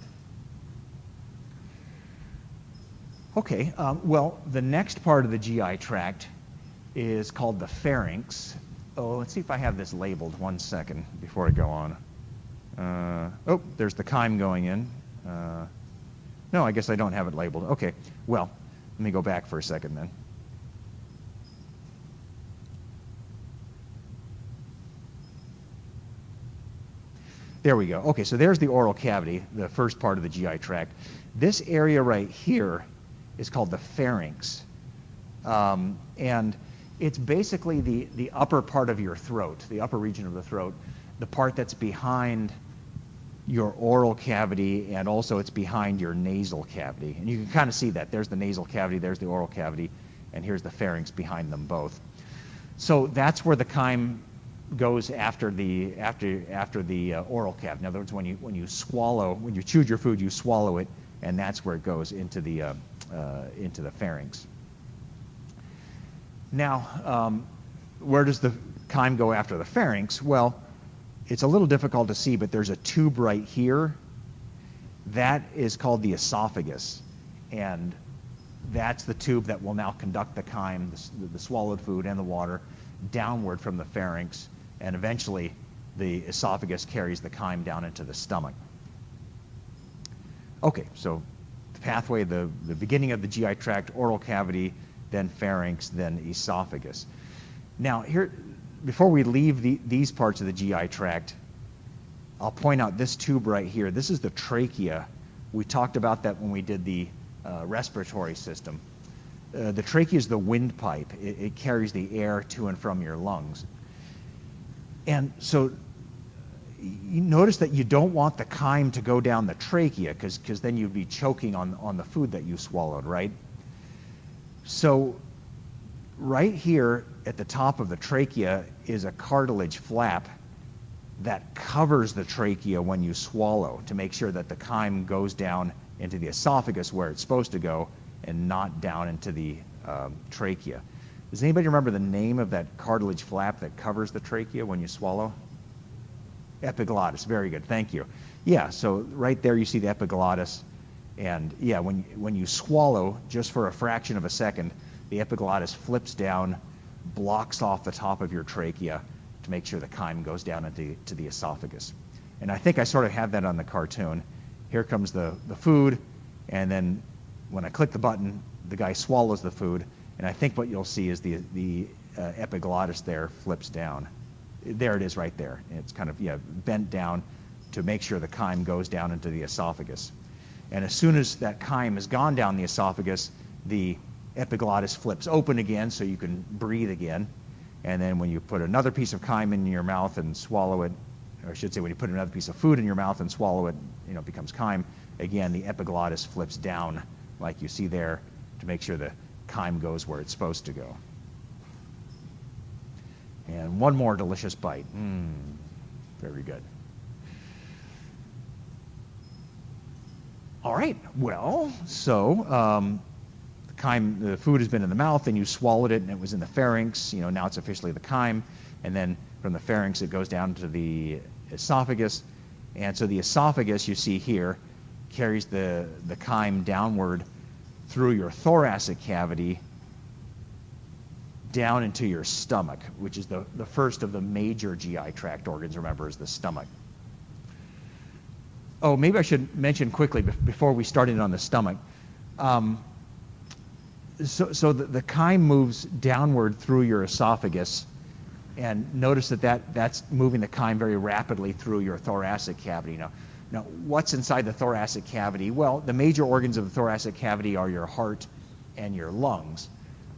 Okay, well, the next part of the GI tract is called the pharynx. Oh, let's see if I have this labeled. 1 second before I go on. Oh, there's the chyme going in. No, I guess I don't have it labeled. Okay, well, let me go back for a second then. There we go. Okay, so there's the oral cavity, the first part of the GI tract. This area right here is called the pharynx. And it's basically the upper part of your throat, the upper region of the throat, the part that's behind your oral cavity, and also it's behind your nasal cavity. And you can kind of see that. There's the nasal cavity, there's the oral cavity, and here's the pharynx behind them both. So that's where the chyme goes after the oral cavity. In other words, when you chew your food, you swallow it, and that's where it goes into the pharynx. Now, where does the chyme go after the pharynx? Well, it's a little difficult to see, but there's a tube right here. That is called the esophagus, and that's the tube that will now conduct the chyme, the swallowed food and the water, downward from the pharynx, and eventually the esophagus carries the chyme down into the stomach. Okay, so the pathway, the beginning of the GI tract, oral cavity, then pharynx, then esophagus. Now here, before we leave these parts of the GI tract, I'll point out this tube right here. This is the trachea. We talked about that when we did the respiratory system. The trachea is the windpipe. It carries the air to and from your lungs. And so you notice that you don't want the chyme to go down the trachea because then you'd be choking on the food that you swallowed, right? So right here at the top of the trachea is a cartilage flap that covers the trachea when you swallow to make sure that the chyme goes down into the esophagus where it's supposed to go and not down into the trachea. Does anybody remember the name of that cartilage flap that covers the trachea when you swallow? Epiglottis. Very good. Thank you. Yeah, so right there you see the epiglottis. And yeah, when you swallow, just for a fraction of a second, the epiglottis flips down, blocks off the top of your trachea to make sure the chyme goes down into the esophagus. And I think I sort of have that on the cartoon. Here comes the food, and then when I click the button, the guy swallows the food, and I think what you'll see is the epiglottis there flips down. There it is right there. And it's kind of bent down to make sure the chyme goes down into the esophagus. And as soon as that chyme has gone down the esophagus, the epiglottis flips open again so you can breathe again. And then when you put another piece of chyme in your mouth and swallow it, or I should say when you put another piece of food in your mouth and swallow it, it becomes chyme. Again, the epiglottis flips down like you see there to make sure the chyme goes where it's supposed to go. And one more delicious bite. Very good. All right, well, so the food has been in the mouth and you swallowed it and it was in the pharynx. Now it's officially the chyme. And then from the pharynx, it goes down to the esophagus. And so the esophagus, you see here, carries the chyme downward through your thoracic cavity down into your stomach, which is the first of the major GI tract organs, remember, is the stomach. Oh, maybe I should mention quickly before we start in on the stomach. So the chyme moves downward through your esophagus, and notice that's moving the chyme very rapidly through your thoracic cavity. Now, what's inside the thoracic cavity? Well, the major organs of the thoracic cavity are your heart and your lungs,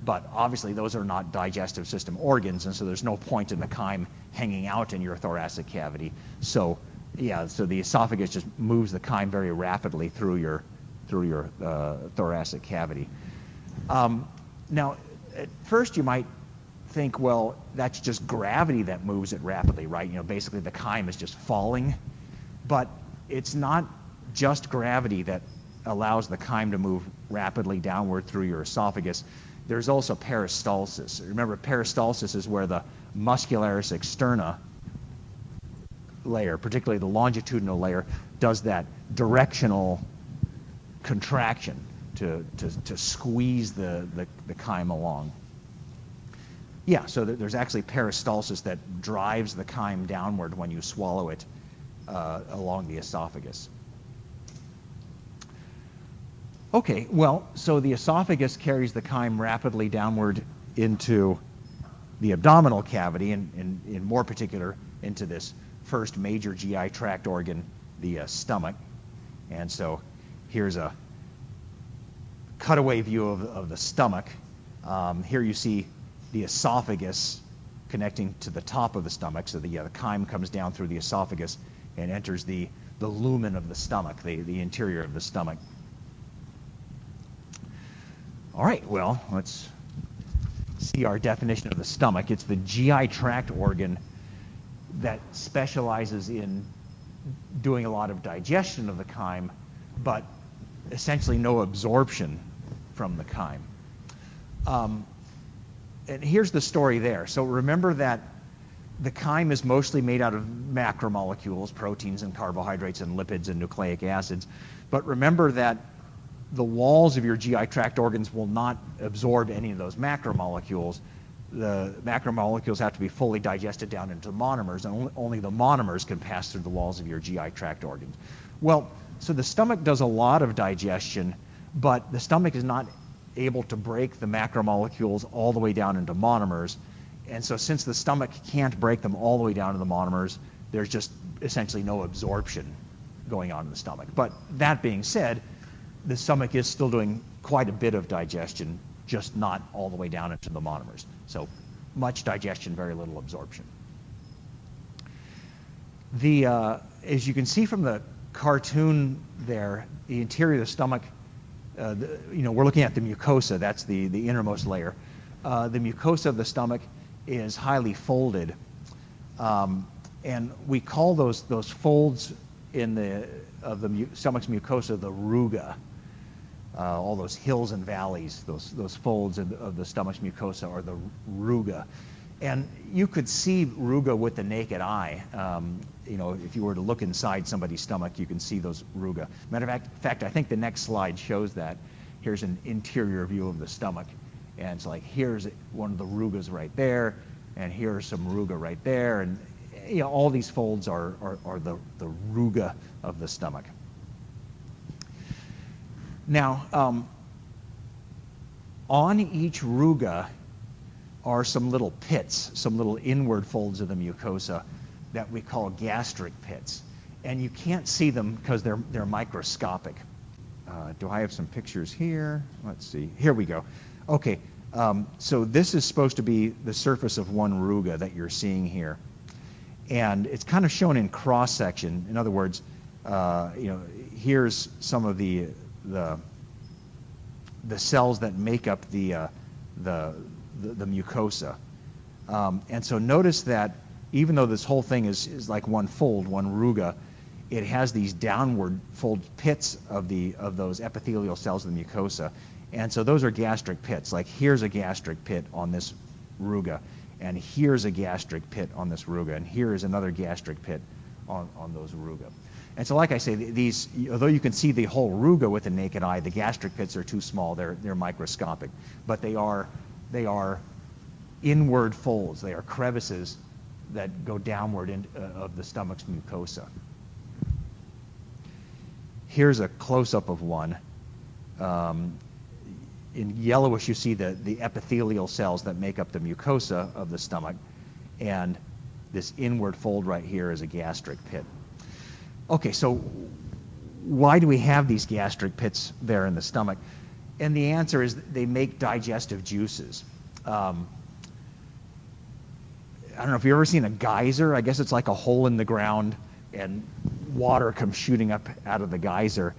but obviously those are not digestive system organs, and so there's no point in the chyme hanging out in your thoracic cavity. So the esophagus just moves the chyme very rapidly through your thoracic cavity. Now, at first you might think, well, that's just gravity that moves it rapidly, right? Basically the chyme is just falling. But it's not just gravity that allows the chyme to move rapidly downward through your esophagus. There's also peristalsis. Remember, peristalsis is where the muscularis externa layer, particularly the longitudinal layer, does that directional contraction to squeeze the chyme along. Yeah, so there's actually peristalsis that drives the chyme downward when you swallow it along the esophagus. Okay, well, so the esophagus carries the chyme rapidly downward into the abdominal cavity, and in more particular into this first major GI tract organ, the stomach. And so here's a cutaway view of the stomach. Here you see the esophagus connecting to the top of the stomach, so the chyme comes down through the esophagus and enters the lumen of the stomach, the interior of the stomach. All right, well, let's see our definition of the stomach. It's the GI tract organ that specializes in doing a lot of digestion of the chyme, but essentially no absorption from the chyme. And here's the story there. So remember that the chyme is mostly made out of macromolecules, proteins and carbohydrates and lipids and nucleic acids. But remember that the walls of your GI tract organs will not absorb any of those macromolecules. The macromolecules have to be fully digested down into monomers, and only the monomers can pass through the walls of your GI tract organs. Well, so the stomach does a lot of digestion, but the stomach is not able to break the macromolecules all the way down into monomers. And so since the stomach can't break them all the way down to the monomers, there's just essentially no absorption going on in the stomach. But that being said, the stomach is still doing quite a bit of digestion, just not all the way down into the monomers. So much digestion, very little absorption. As you can see from the cartoon there, the interior of the stomach, we're looking at the mucosa, that's the innermost layer. The mucosa of the stomach is highly folded. And we call those folds of the stomach's mucosa the ruga. All those hills and valleys, those folds of the stomach's mucosa are the ruga. And you could see ruga with the naked eye. If you were to look inside somebody's stomach, you can see those ruga. Matter of fact, I think the next slide shows that. Here's an interior view of the stomach. And it's like, here's one of the rugas right there, and here's some ruga right there. And all these folds are the ruga of the stomach. Now, on each ruga are some little pits, some little inward folds of the mucosa that we call gastric pits. And you can't see them because they're microscopic. Do I have some pictures here? Let's see. Here we go. Okay, so this is supposed to be the surface of one ruga that you're seeing here. And it's kind of shown in cross-section. In other words, here's some of the cells that make up the mucosa. And so notice that even though this whole thing is like one fold, one ruga, it has these downward fold pits of those epithelial cells of the mucosa. And so those are gastric pits. Like here's a gastric pit on this ruga, and here's a gastric pit on this ruga, and here is another gastric pit on those ruga. And so like I say, these, although you can see the whole ruga with the naked eye, the gastric pits are too small, they're microscopic. But they are inward folds, they are crevices that go downward of the stomach's mucosa. Here's a close-up of one. In yellowish, you see the epithelial cells that make up the mucosa of the stomach, and this inward fold right here is a gastric pit. Okay, so why do we have these gastric pits there in the stomach? And the answer is they make digestive juices. I don't know if you've ever seen a geyser. I guess it's like a hole in the ground and water comes shooting up out of the geyser.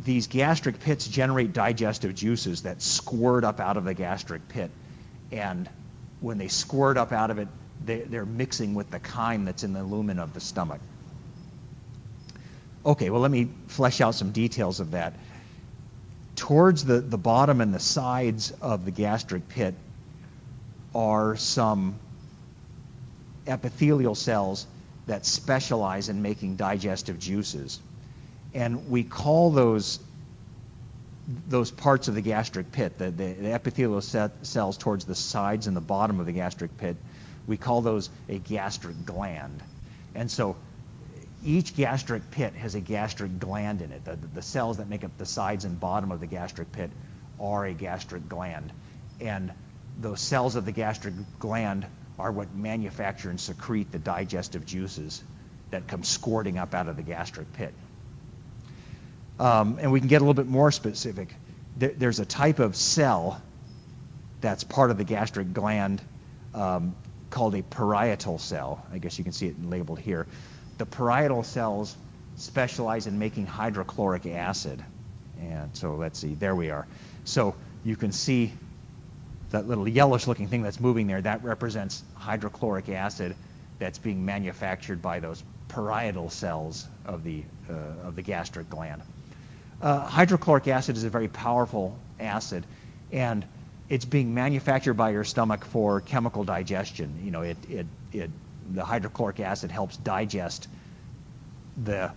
These gastric pits generate digestive juices that squirt up out of the gastric pit. And when they squirt up out of it, they're mixing with the chyme that's in the lumen of the stomach. Okay, well, let me flesh out some details of that. Towards the bottom and the sides of the gastric pit are some epithelial cells that specialize in making digestive juices. And we call those parts of the gastric pit, the epithelial cells towards the sides and the bottom of the gastric pit, we call those a gastric gland. And so each gastric pit has a gastric gland in it. The cells that make up the sides and bottom of the gastric pit are a gastric gland. And those cells of the gastric gland are what manufacture and secrete the digestive juices that come squirting up out of the gastric pit. And we can get a little bit more specific. There's a type of cell that's part of the gastric gland called a parietal cell. I guess you can see it labeled here. The parietal cells specialize in making hydrochloric acid. And so let's see, there we are. So you can see that little yellowish looking thing that's moving there, that represents hydrochloric acid that's being manufactured by those parietal cells of the gastric gland. Hydrochloric acid is a very powerful acid, and it's being manufactured by your stomach for chemical digestion. You know, the hydrochloric acid helps digest the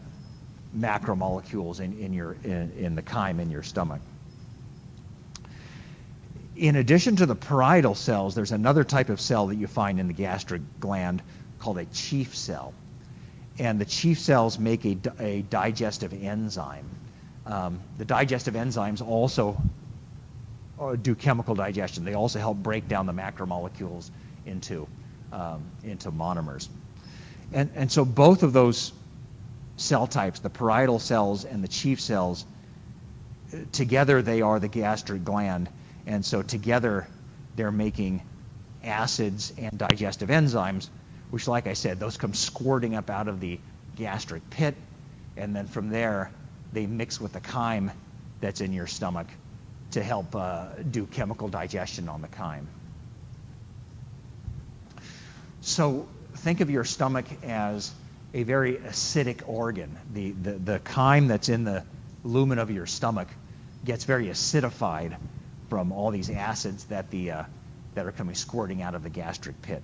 macromolecules in the chyme in your stomach. In addition to the parietal cells, there's another type of cell that you find in the gastric gland called a chief cell. And the chief cells make a digestive enzyme. The digestive enzymes also do chemical digestion. They also help break down the macromolecules into monomers. And so both of those cell types, the parietal cells and the chief cells, together they are the gastric gland. And so together they're making acids and digestive enzymes, which, like I said, those come squirting up out of the gastric pit, and then from there they mix with the chyme that's in your stomach to help do chemical digestion on the chyme. So think of your stomach as a very acidic organ. The chyme that's in the lumen of your stomach gets very acidified from all these acids that are coming squirting out of the gastric pit.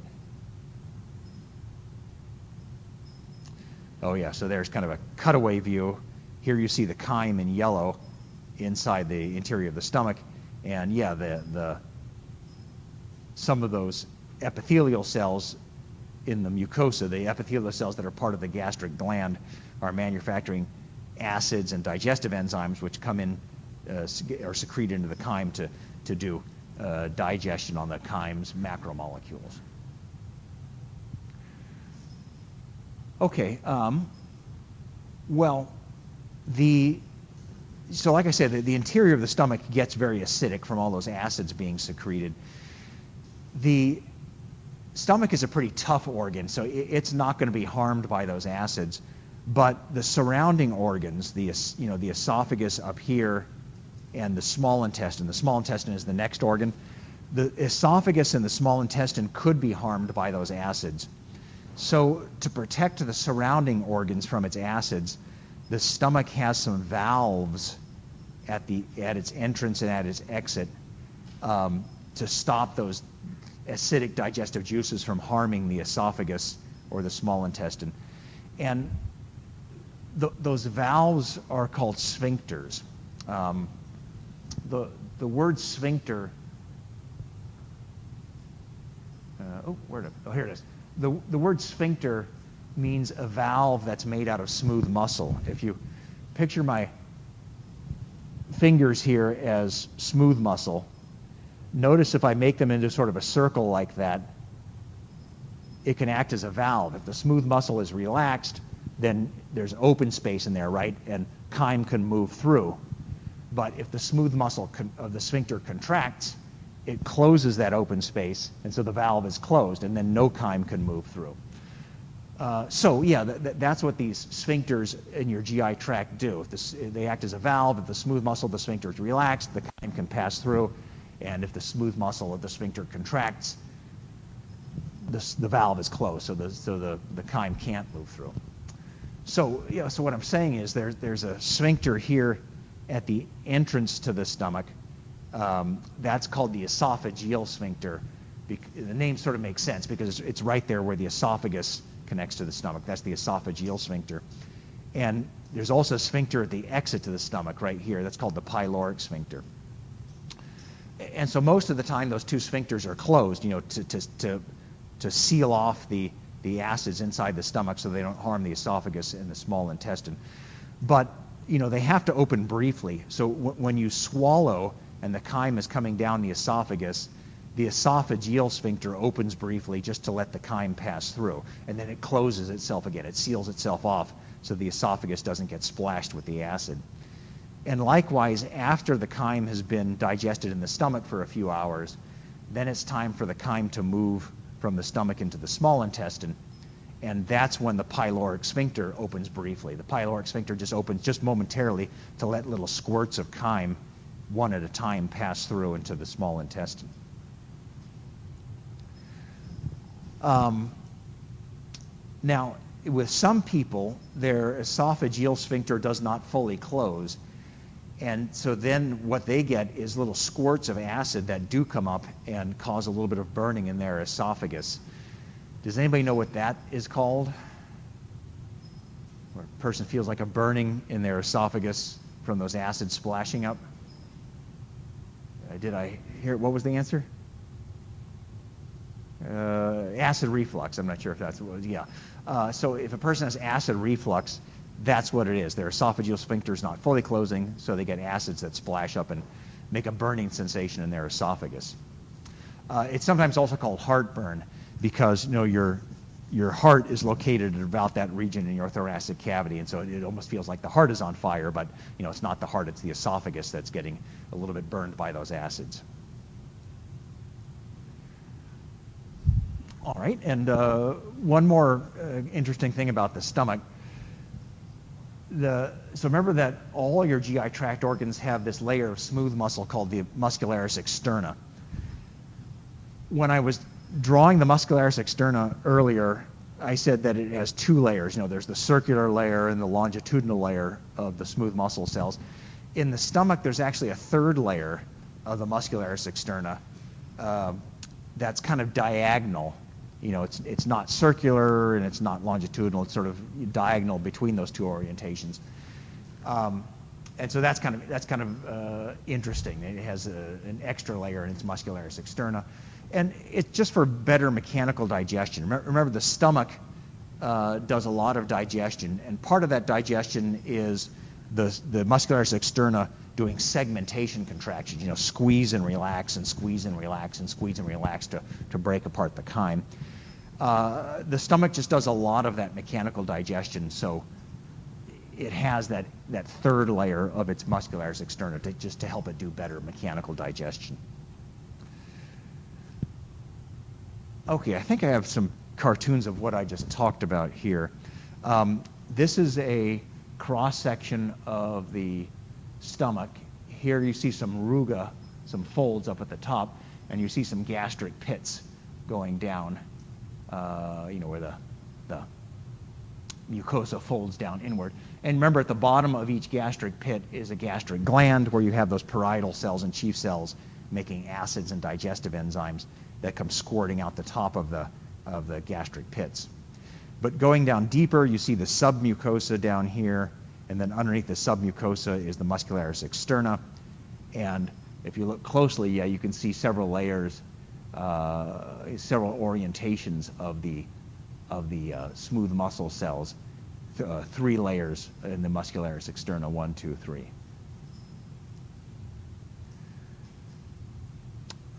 Oh yeah, so there's kind of a cutaway view. Here you see the chyme in yellow inside the interior of the stomach, and yeah, some of those epithelial cells in the mucosa, the epithelial cells that are part of the gastric gland, are manufacturing acids and digestive enzymes which come in or secrete into the chyme to do digestion on the chyme's macromolecules. Okay, well, so like I said, the interior of the stomach gets very acidic from all those acids being secreted. The stomach is a pretty tough organ, so it's not going to be harmed by those acids. But the surrounding organs, the esophagus up here and the small intestine is the next organ. The esophagus and the small intestine could be harmed by those acids. So to protect the surrounding organs from its acids, the stomach has some valves at its entrance and at its exit to stop those acidic digestive juices from harming the esophagus or the small intestine. And those valves are called sphincters. The word sphincter, here it is. The word sphincter means a valve that's made out of smooth muscle. If you picture my fingers here as smooth muscle, notice if I make them into sort of a circle like that, it can act as a valve. If the smooth muscle is relaxed, then there's open space in there, right? And chyme can move through. But if the smooth muscle of the sphincter contracts, it closes that open space, and so the valve is closed, and then no chyme can move through. So yeah, that's what these sphincters in your GI tract do. They act as a valve. If the smooth muscle of the sphincter is relaxed, the chyme can pass through, and if the smooth muscle of the sphincter contracts, the valve is closed, so the chyme can't move through. So yeah, so what I'm saying is there's a sphincter here at the entrance to the stomach. That's called the esophageal sphincter. The name sort of makes sense because it's right there where the esophagus connects to the stomach. That's the esophageal sphincter. And there's also a sphincter at the exit to the stomach right here. That's called the pyloric sphincter. And so most of the time those two sphincters are closed, to seal off the acids inside the stomach so they don't harm the esophagus and the small intestine. But they have to open briefly. So when you swallow and the chyme is coming down the esophageal sphincter opens briefly just to let the chyme pass through, and then it closes itself again. It seals itself off so the esophagus doesn't get splashed with the acid. And likewise, after the chyme has been digested in the stomach for a few hours, then it's time for the chyme to move from the stomach into the small intestine, and that's when the pyloric sphincter opens briefly. The pyloric sphincter just opens just momentarily to let little squirts of chyme, one at a time, pass through into the small intestine. Now, with some people, their esophageal sphincter does not fully close, and so then what they get is little squirts of acid that do come up and cause a little bit of burning in their esophagus. Does anybody know what that is called? Where a person feels like a burning in their esophagus from those acids splashing up? Did I hear, what was the answer? Acid reflux. I'm not sure if that's what it was. Yeah. So if a person has acid reflux, that's what it is. Their esophageal sphincter is not fully closing, so they get acids that splash up and make a burning sensation in their esophagus. It's sometimes also called heartburn because your heart is located at about that region in your thoracic cavity, and so it almost feels like the heart is on fire, but it's not the heart, it's the esophagus that's getting a little bit burned by those acids. All right, and one more interesting thing about the stomach. So remember that all your GI tract organs have this layer of smooth muscle called the muscularis externa. When I was drawing the muscularis externa earlier, I said that it has two layers. There's the circular layer and the longitudinal layer of the smooth muscle cells. In the stomach, there's actually a third layer of the muscularis externa that's kind of diagonal. It's not circular and it's not longitudinal. It's sort of diagonal between those two orientations. And so that's kind of interesting. It has an extra layer in its muscularis externa. And it's just for better mechanical digestion. Remember, the stomach does a lot of digestion, and part of that digestion is the muscularis externa doing segmentation contractions, squeeze and relax and squeeze and relax and squeeze and relax to break apart the chyme. The stomach just does a lot of that mechanical digestion, so it has that third layer of its muscularis externa just to help it do better mechanical digestion. Okay, I think I have some cartoons of what I just talked about here. This is a cross-section of the stomach. Here you see some ruga, some folds up at the top, and you see some gastric pits going down, where the mucosa folds down inward. And remember, at the bottom of each gastric pit is a gastric gland where you have those parietal cells and chief cells making acids and digestive enzymes that come squirting out the top of the gastric pits. But going down deeper, you see the submucosa down here, and then underneath the submucosa is the muscularis externa. And if you look closely, you can see several layers, several orientations of the smooth muscle cells. 3 layers in the muscularis externa, 1, 2, 3.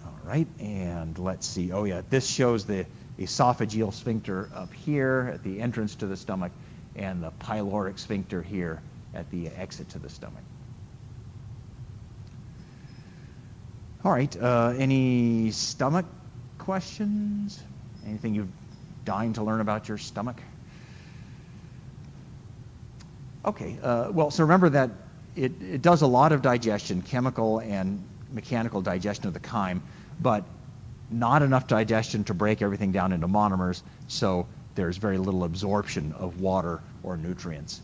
All right, and let's see. Oh yeah, this shows the esophageal sphincter up here at the entrance to the stomach, and the pyloric sphincter here at the exit to the stomach. All right, any stomach questions? Anything you're dying to learn about your stomach? Okay, well, so remember that it does a lot of digestion, chemical and mechanical digestion of the chyme, but not enough digestion to break everything down into monomers, so there's very little absorption of water or nutrients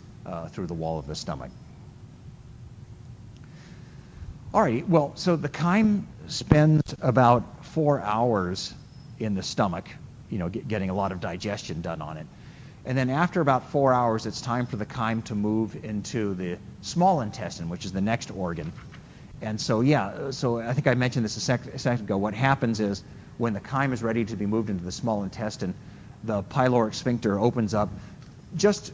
through the wall of the stomach. All right, well, so the chyme spends about 4 hours in the stomach, getting a lot of digestion done on it. And then after about 4 hours, it's time for the chyme to move into the small intestine, which is the next organ. And so, so I think I mentioned this a second ago. What happens is when the chyme is ready to be moved into the small intestine, the pyloric sphincter opens up just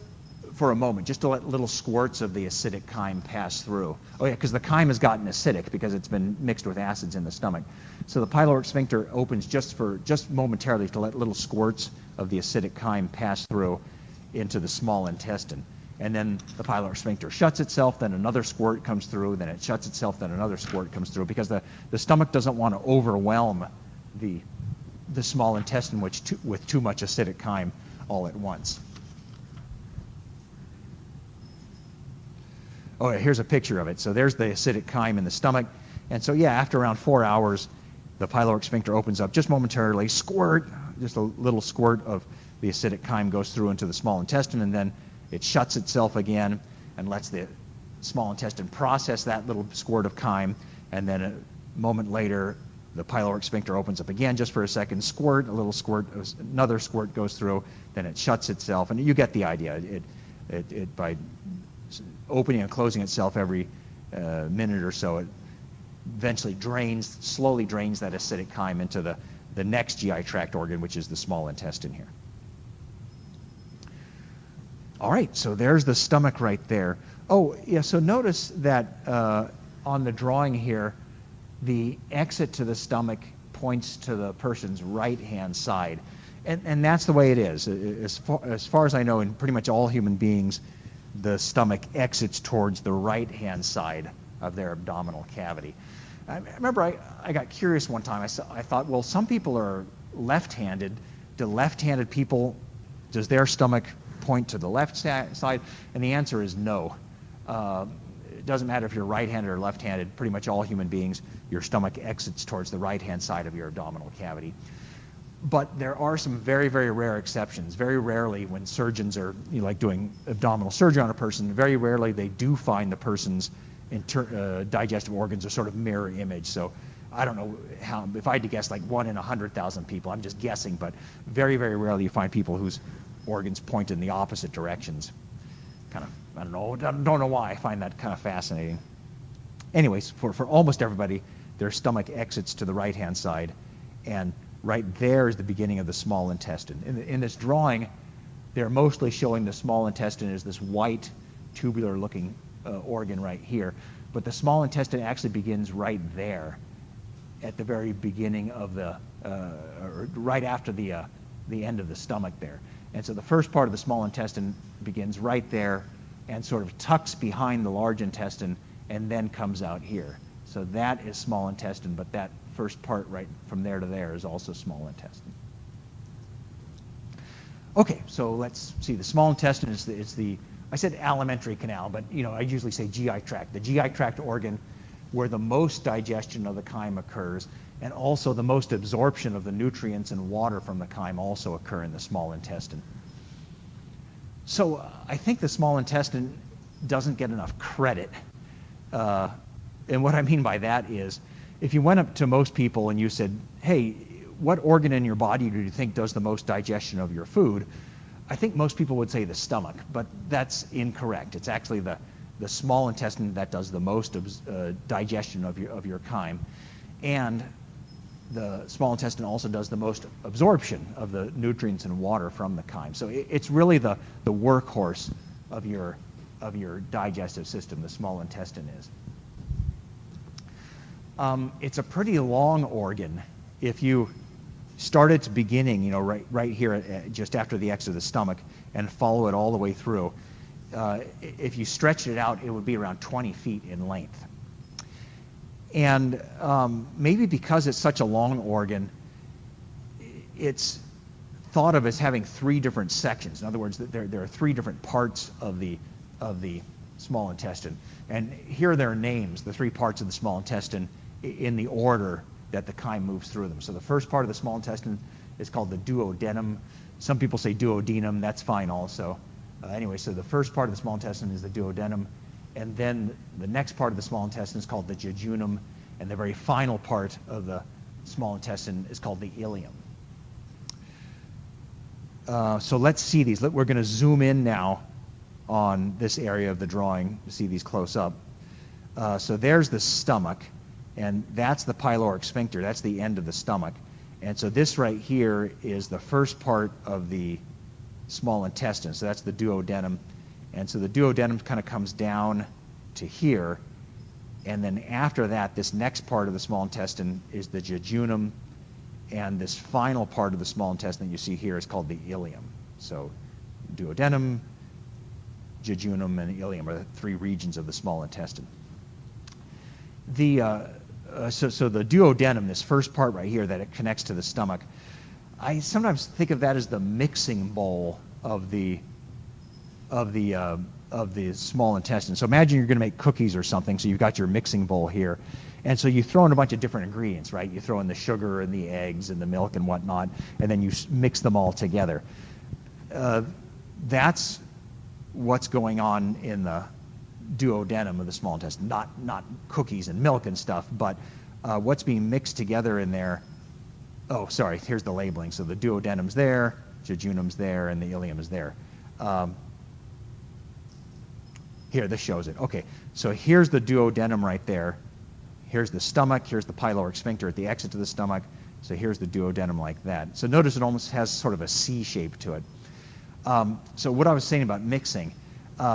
for a moment, just to let little squirts of the acidic chyme pass through. Oh yeah, because the chyme has gotten acidic because it's been mixed with acids in the stomach. So the pyloric sphincter opens just momentarily to let little squirts of the acidic chyme pass through into the small intestine. And then the pyloric sphincter shuts itself, then another squirt comes through, then it shuts itself, then another squirt comes through, because the stomach doesn't want to overwhelm the small intestine with too much acidic chyme all at once. Oh, yeah, here's a picture of it. So there's the acidic chyme in the stomach. And so, after around 4 hours, the pyloric sphincter opens up just momentarily, squirt, just a little squirt of the acidic chyme goes through into the small intestine, and then it shuts itself again and lets the small intestine process that little squirt of chyme, and then a moment later, the pyloric sphincter opens up again just for a second, squirt, a little squirt, another squirt goes through, then it shuts itself, and you get the idea. It by opening and closing itself every minute or so, it eventually slowly drains that acidic chyme into the next GI tract organ, which is the small intestine here. All right, so there's the stomach right there. Oh, yeah, so notice that on the drawing here, the exit to the stomach points to the person's right-hand side. And that's the way it is. As far as I know, in pretty much all human beings, the stomach exits towards the right-hand side of their abdominal cavity. I remember I got curious one time. I thought, well, some people are left-handed, do left-handed people, does their stomach point to the left side? And the answer is no. It doesn't matter if you're right-handed or left-handed. Pretty much all human beings, your stomach exits towards the right-hand side of your abdominal cavity. But there are some very, very rare exceptions. Very rarely when surgeons are like doing abdominal surgery on a person, very rarely they do find the person's digestive organs are sort of mirror image. So I don't know how, if I had to guess, like 1 in 100,000 people, I'm just guessing, but very, very rarely you find people whose organs point in the opposite directions. Kind of, I don't know why. I find that kind of fascinating. Anyways, for almost everybody, their stomach exits to the right-hand side, and right there is the beginning of the small intestine. In this drawing, they're mostly showing the small intestine as this white, tubular-looking organ right here, but the small intestine actually begins right there, at the very beginning of the, or right after the end of the stomach there. And so the first part of the small intestine begins right there and sort of tucks behind the large intestine and then comes out here. So that is small intestine, but that first part right from there to there is also small intestine. Okay, so let's see. The small intestine is the I said alimentary canal, but I usually say GI tract. The GI tract organ where the most digestion of the chyme occurs, and also the most absorption of the nutrients and water from the chyme also occur in the small intestine. So I think the small intestine doesn't get enough credit. And what I mean by that is, if you went up to most people and you said, hey, what organ in your body do you think does the most digestion of your food? I think most people would say the stomach, but that's incorrect. It's actually the small intestine that does the most digestion of your chyme. And the small intestine also does the most absorption of the nutrients and water from the chyme. So it's really the workhorse of your digestive system, the small intestine is. It's a pretty long organ. If you start its beginning, right here just after the exit of the stomach and follow it all the way through, if you stretched it out, it would be around 20 feet in length. And maybe because it's such a long organ, it's thought of as having 3 different sections. In other words, there are 3 different parts of the small intestine. And here are their names, the 3 parts of the small intestine, in the order that the chyme moves through them. So the first part of the small intestine is called the duodenum. Some people say duodenum, that's fine also. Anyway, so the first part of the small intestine is the duodenum, and then the next part of the small intestine is called the jejunum, and the very final part of the small intestine is called the ileum. So let's see these. We're going to zoom in now on this area of the drawing to see these close up. So there's the stomach, and that's the pyloric sphincter. That's the end of the stomach. And so this right here is the first part of the small intestine. So that's the duodenum. And so the duodenum kind of comes down to here. And then after that, this next part of the small intestine is the jejunum. And this final part of the small intestine that you see here is called the ileum. So duodenum, jejunum, and ileum are the 3 regions of the small intestine. So the duodenum, this first part right here that it connects to the stomach, I sometimes think of that as the mixing bowl of the small intestine. So imagine you're going to make cookies or something, so you've got your mixing bowl here. And so you throw in a bunch of different ingredients, right? You throw in the sugar and the eggs and the milk and whatnot, and then you mix them all together. That's what's going on in the duodenum of the small intestine, not cookies and milk and stuff, but what's being mixed together in there. Oh, sorry, here's the labeling. So the duodenum's there, jejunum's there, and the ileum is there. Here, this shows it. Okay, so here's the duodenum right there. Here's the stomach, here's the pyloric sphincter at the exit to the stomach. So here's the duodenum like that. So notice it almost has sort of a C shape to it. So what I was saying about mixing,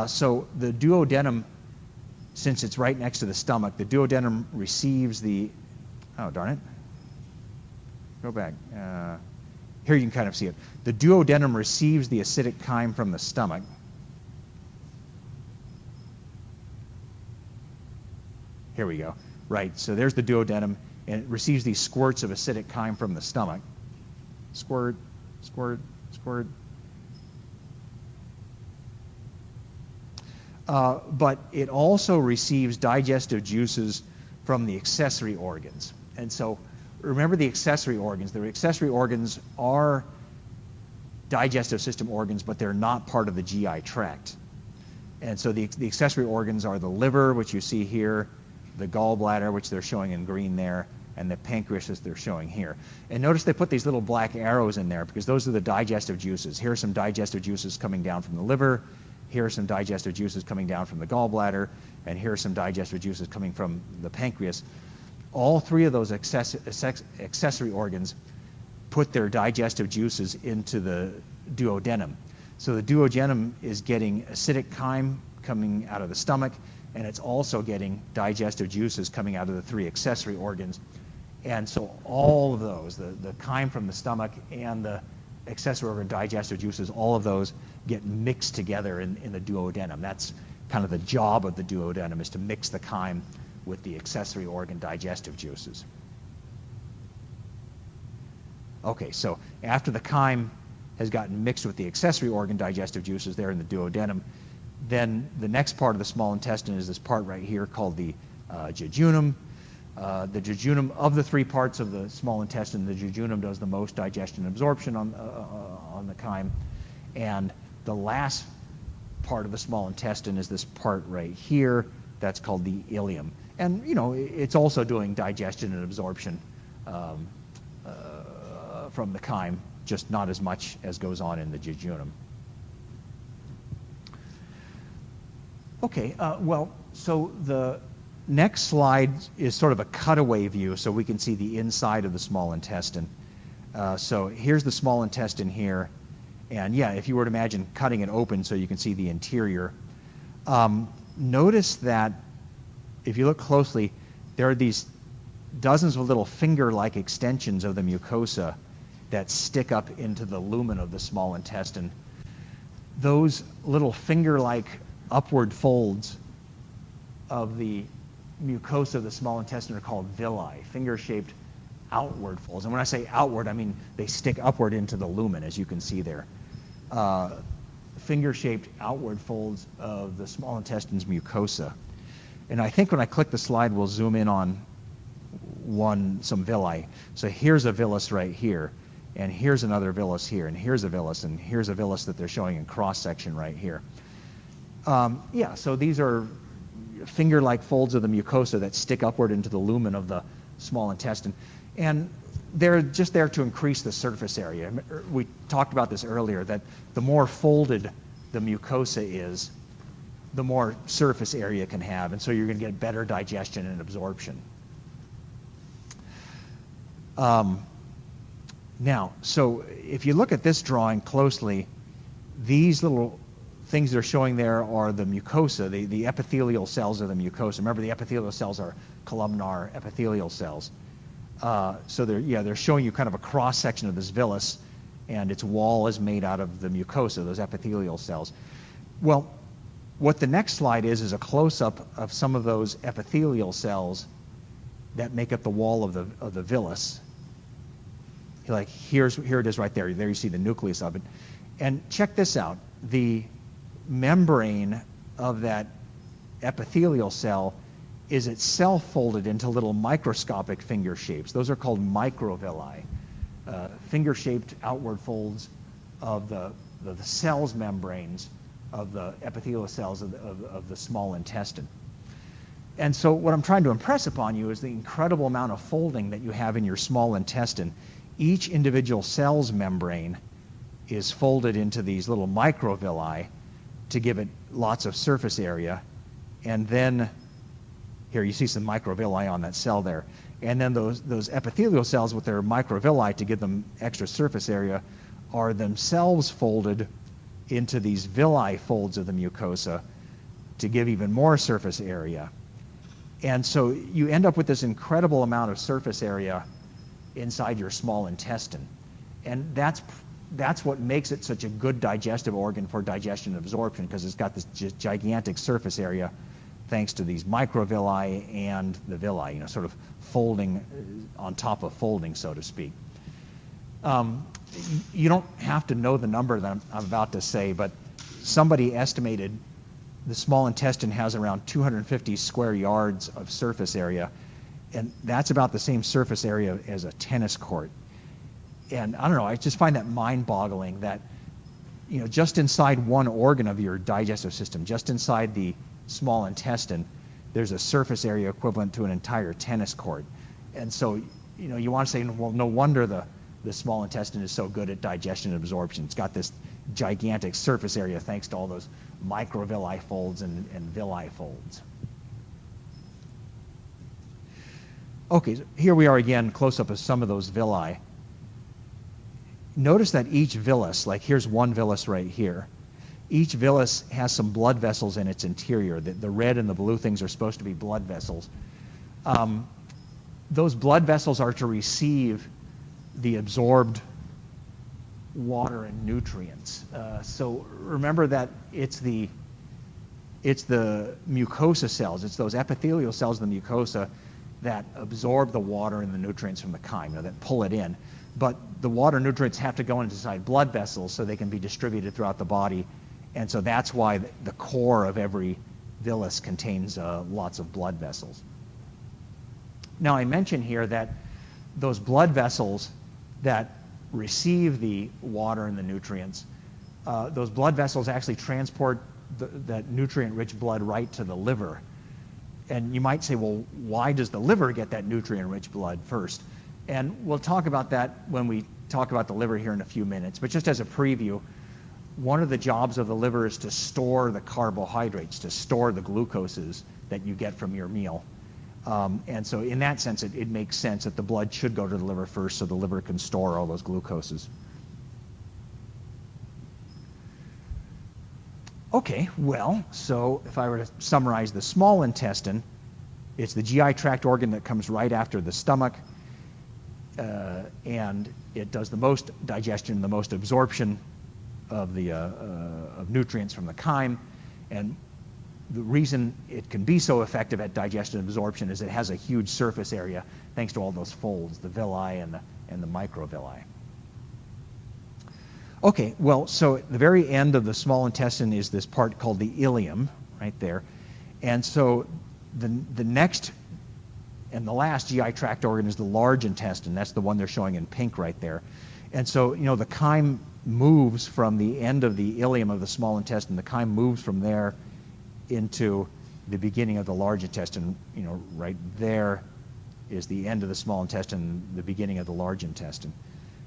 so the duodenum, since it's right next to the stomach, the duodenum receives the, oh darn it, go back. Here you can kind of see it. The duodenum receives the acidic chyme from the stomach. Here we go. Right, so there's the duodenum, and it receives these squirts of acidic chyme from the stomach. Squirt, Squirt, squirt. But it also receives digestive juices from the accessory organs. And so remember the accessory organs. The accessory organs are digestive system organs, but they're not part of the GI tract. And so the accessory organs are the liver, which you see here, the gallbladder, which they're showing in green there, and the pancreas, as they're showing here. And notice they put these little black arrows in there because those are the digestive juices. Here are some digestive juices coming down from the liver. Here are some digestive juices coming down from the gallbladder. And here are some digestive juices coming from the pancreas. All three of those accessory organs put their digestive juices into the duodenum. So the duodenum is getting acidic chyme coming out of the stomach, and it's also getting digestive juices coming out of the three accessory organs. And so all of those, the chyme from the stomach and the accessory organ digestive juices, all of those get mixed together in the duodenum. That's kind of the job of the duodenum, is to mix the chyme with the accessory organ digestive juices. Okay, so after the chyme has gotten mixed with the accessory organ digestive juices there in the duodenum, then the next part of the small intestine is this part right here called the jejunum. The jejunum, of the three parts of the small intestine, the jejunum does the most digestion and absorption on the chyme. And the last part of the small intestine is this part right here. That's called the ileum. And, you know, it's also doing digestion and absorption from the chyme, just not as much as goes on in the jejunum. Okay, well, so the next slide is sort of a cutaway view so we can see the inside of the small intestine. So here's the small intestine here. And yeah, if you were to imagine cutting it open so you can see the interior, notice that if you look closely, there are these dozens of little finger-like extensions of the mucosa that stick up into the lumen of the small intestine. Those little finger-like upward folds of the mucosa of the small intestine are called villi, finger-shaped outward folds. And when I say outward, I mean they stick upward into the lumen, as you can see there. Finger-shaped outward folds of the small intestine's mucosa. And I think when I click the slide, we'll zoom in on some villi. So here's a villus right here, and here's another villus here, and here's a villus, and here's a villus that they're showing in cross-section right here. Yeah, so these are finger-like folds of the mucosa that stick upward into the lumen of the small intestine. And they're just there to increase the surface area. We talked about this earlier, that the more folded the mucosa is, the more surface area it can have, and so you're going to get better digestion and absorption. Now, so if you look at this drawing closely, these little things they're showing there are the mucosa, the epithelial cells of the mucosa. Remember, the epithelial cells are columnar epithelial cells. So they're showing you kind of a cross-section of this villus, and its wall is made out of the mucosa, those epithelial cells. Well, what the next slide is a close-up of some of those epithelial cells that make up the wall of the villus. Like here it is right there. There you see the nucleus of it. And check this out. The membrane of that epithelial cell is itself folded into little microscopic finger shapes. Those are called microvilli, finger-shaped outward folds of the cells membranes of the epithelial cells of the small intestine. And so what I'm trying to impress upon you is the incredible amount of folding that you have in your small intestine. Each individual cell's membrane is folded into these little microvilli to give it lots of surface area. And then here you see some microvilli on that cell there. And then those epithelial cells with their microvilli to give them extra surface area are themselves folded into these villi folds of the mucosa to give even more surface area. And so you end up with this incredible amount of surface area inside your small intestine. And that's what makes it such a good digestive organ for digestion and absorption, because it's got this gigantic surface area thanks to these microvilli and the villi, sort of folding on top of folding, so to speak. you don't have to know the number that I'm about to say, but somebody estimated the small intestine has around 250 square yards of surface area, and that's about the same surface area as a tennis court. And I don't know, I just find that mind-boggling that, just inside one organ of your digestive system, just inside the small intestine, there's a surface area equivalent to an entire tennis court. And so, you want to say, well, no wonder the small intestine is so good at digestion and absorption. It's got this gigantic surface area thanks to all those microvilli folds and villi folds. Okay, so here we are again, close-up of some of those villi. Notice that each villus, like here's one villus right here, each villus has some blood vessels in its interior. The red and the blue things are supposed to be blood vessels. Those blood vessels are to receive the absorbed water and nutrients. So remember that it's the mucosa cells, it's those epithelial cells in the mucosa that absorb the water and the nutrients from the chyme, that pull it in. But the water and nutrients have to go inside blood vessels so they can be distributed throughout the body. And so that's why the core of every villus contains lots of blood vessels. Now I mentioned here that those blood vessels that receive the water and the nutrients, those blood vessels actually transport that nutrient-rich blood right to the liver. And you might say, well, why does the liver get that nutrient-rich blood first? And we'll talk about that when we talk about the liver here in a few minutes. But just as a preview, one of the jobs of the liver is to store the carbohydrates, to store the glucoses that you get from your meal. And so in that sense, it makes sense that the blood should go to the liver first so the liver can store all those glucoses. Okay, well, so if I were to summarize the small intestine, it's the GI tract organ that comes right after the stomach, and it does the most digestion, the most absorption of the of nutrients from the chyme. And the reason it can be so effective at digestion and absorption is it has a huge surface area thanks to all those folds, the villi and the microvilli. Okay, well, so at the very end of the small intestine is this part called the ileum, right there. And so the next and the last GI tract organ is the large intestine. That's the one they're showing in pink right there. And so, the chyme moves from the end of the ileum of the small intestine. The chyme moves from there into the beginning of the large intestine. Right there is the end of the small intestine, the beginning of the large intestine.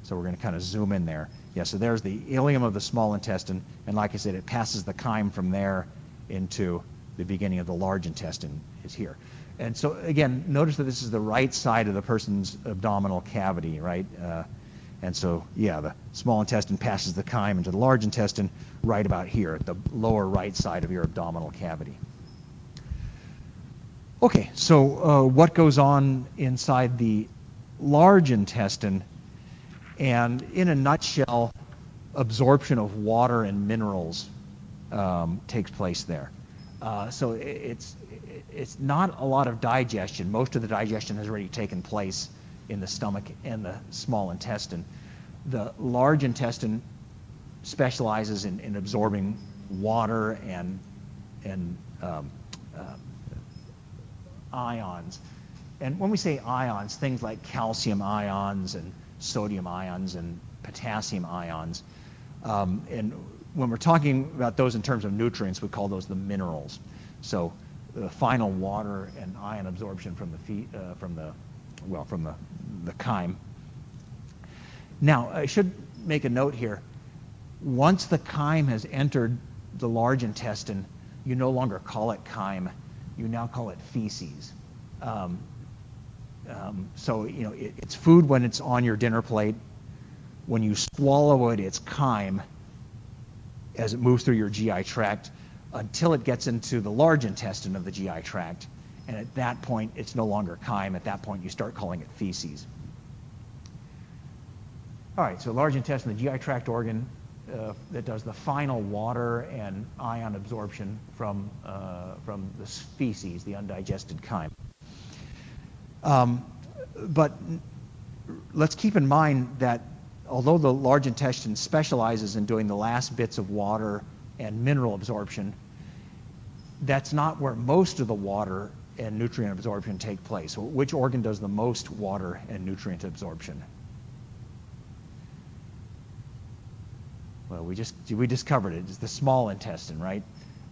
So we're going to kind of zoom in there. Yeah, so there's the ileum of the small intestine, and like I said, it passes the chyme from there into the beginning of the large intestine is here. And so again, notice that this is the right side of the person's abdominal cavity, right? And so, yeah, the small intestine passes the chyme into the large intestine right about here at the lower right side of your abdominal cavity. Okay, so what goes on inside the large intestine? And in a nutshell, absorption of water and minerals takes place there. So it's not a lot of digestion. Most of the digestion has already taken place in the stomach and the small intestine. The large intestine specializes in absorbing water and ions. And when we say ions, things like calcium ions and sodium ions and potassium ions. And when we're talking about those in terms of nutrients, we call those the minerals. So the final water and ion absorption from the chyme. Now, I should make a note here. Once the chyme has entered the large intestine, you no longer call it chyme. You now call it feces. So, it's food when it's on your dinner plate. When you swallow it, it's chyme as it moves through your GI tract until it gets into the large intestine of the GI tract. And at that point, it's no longer chyme. At that point, you start calling it feces. All right, so large intestine, the GI tract organ that does the final water and ion absorption from the feces, the undigested chyme. But let's keep in mind that although the large intestine specializes in doing the last bits of water and mineral absorption, that's not where most of the water and nutrient absorption take place. So which organ does the most water and nutrient absorption? Well, we just covered it. It's the small intestine, right?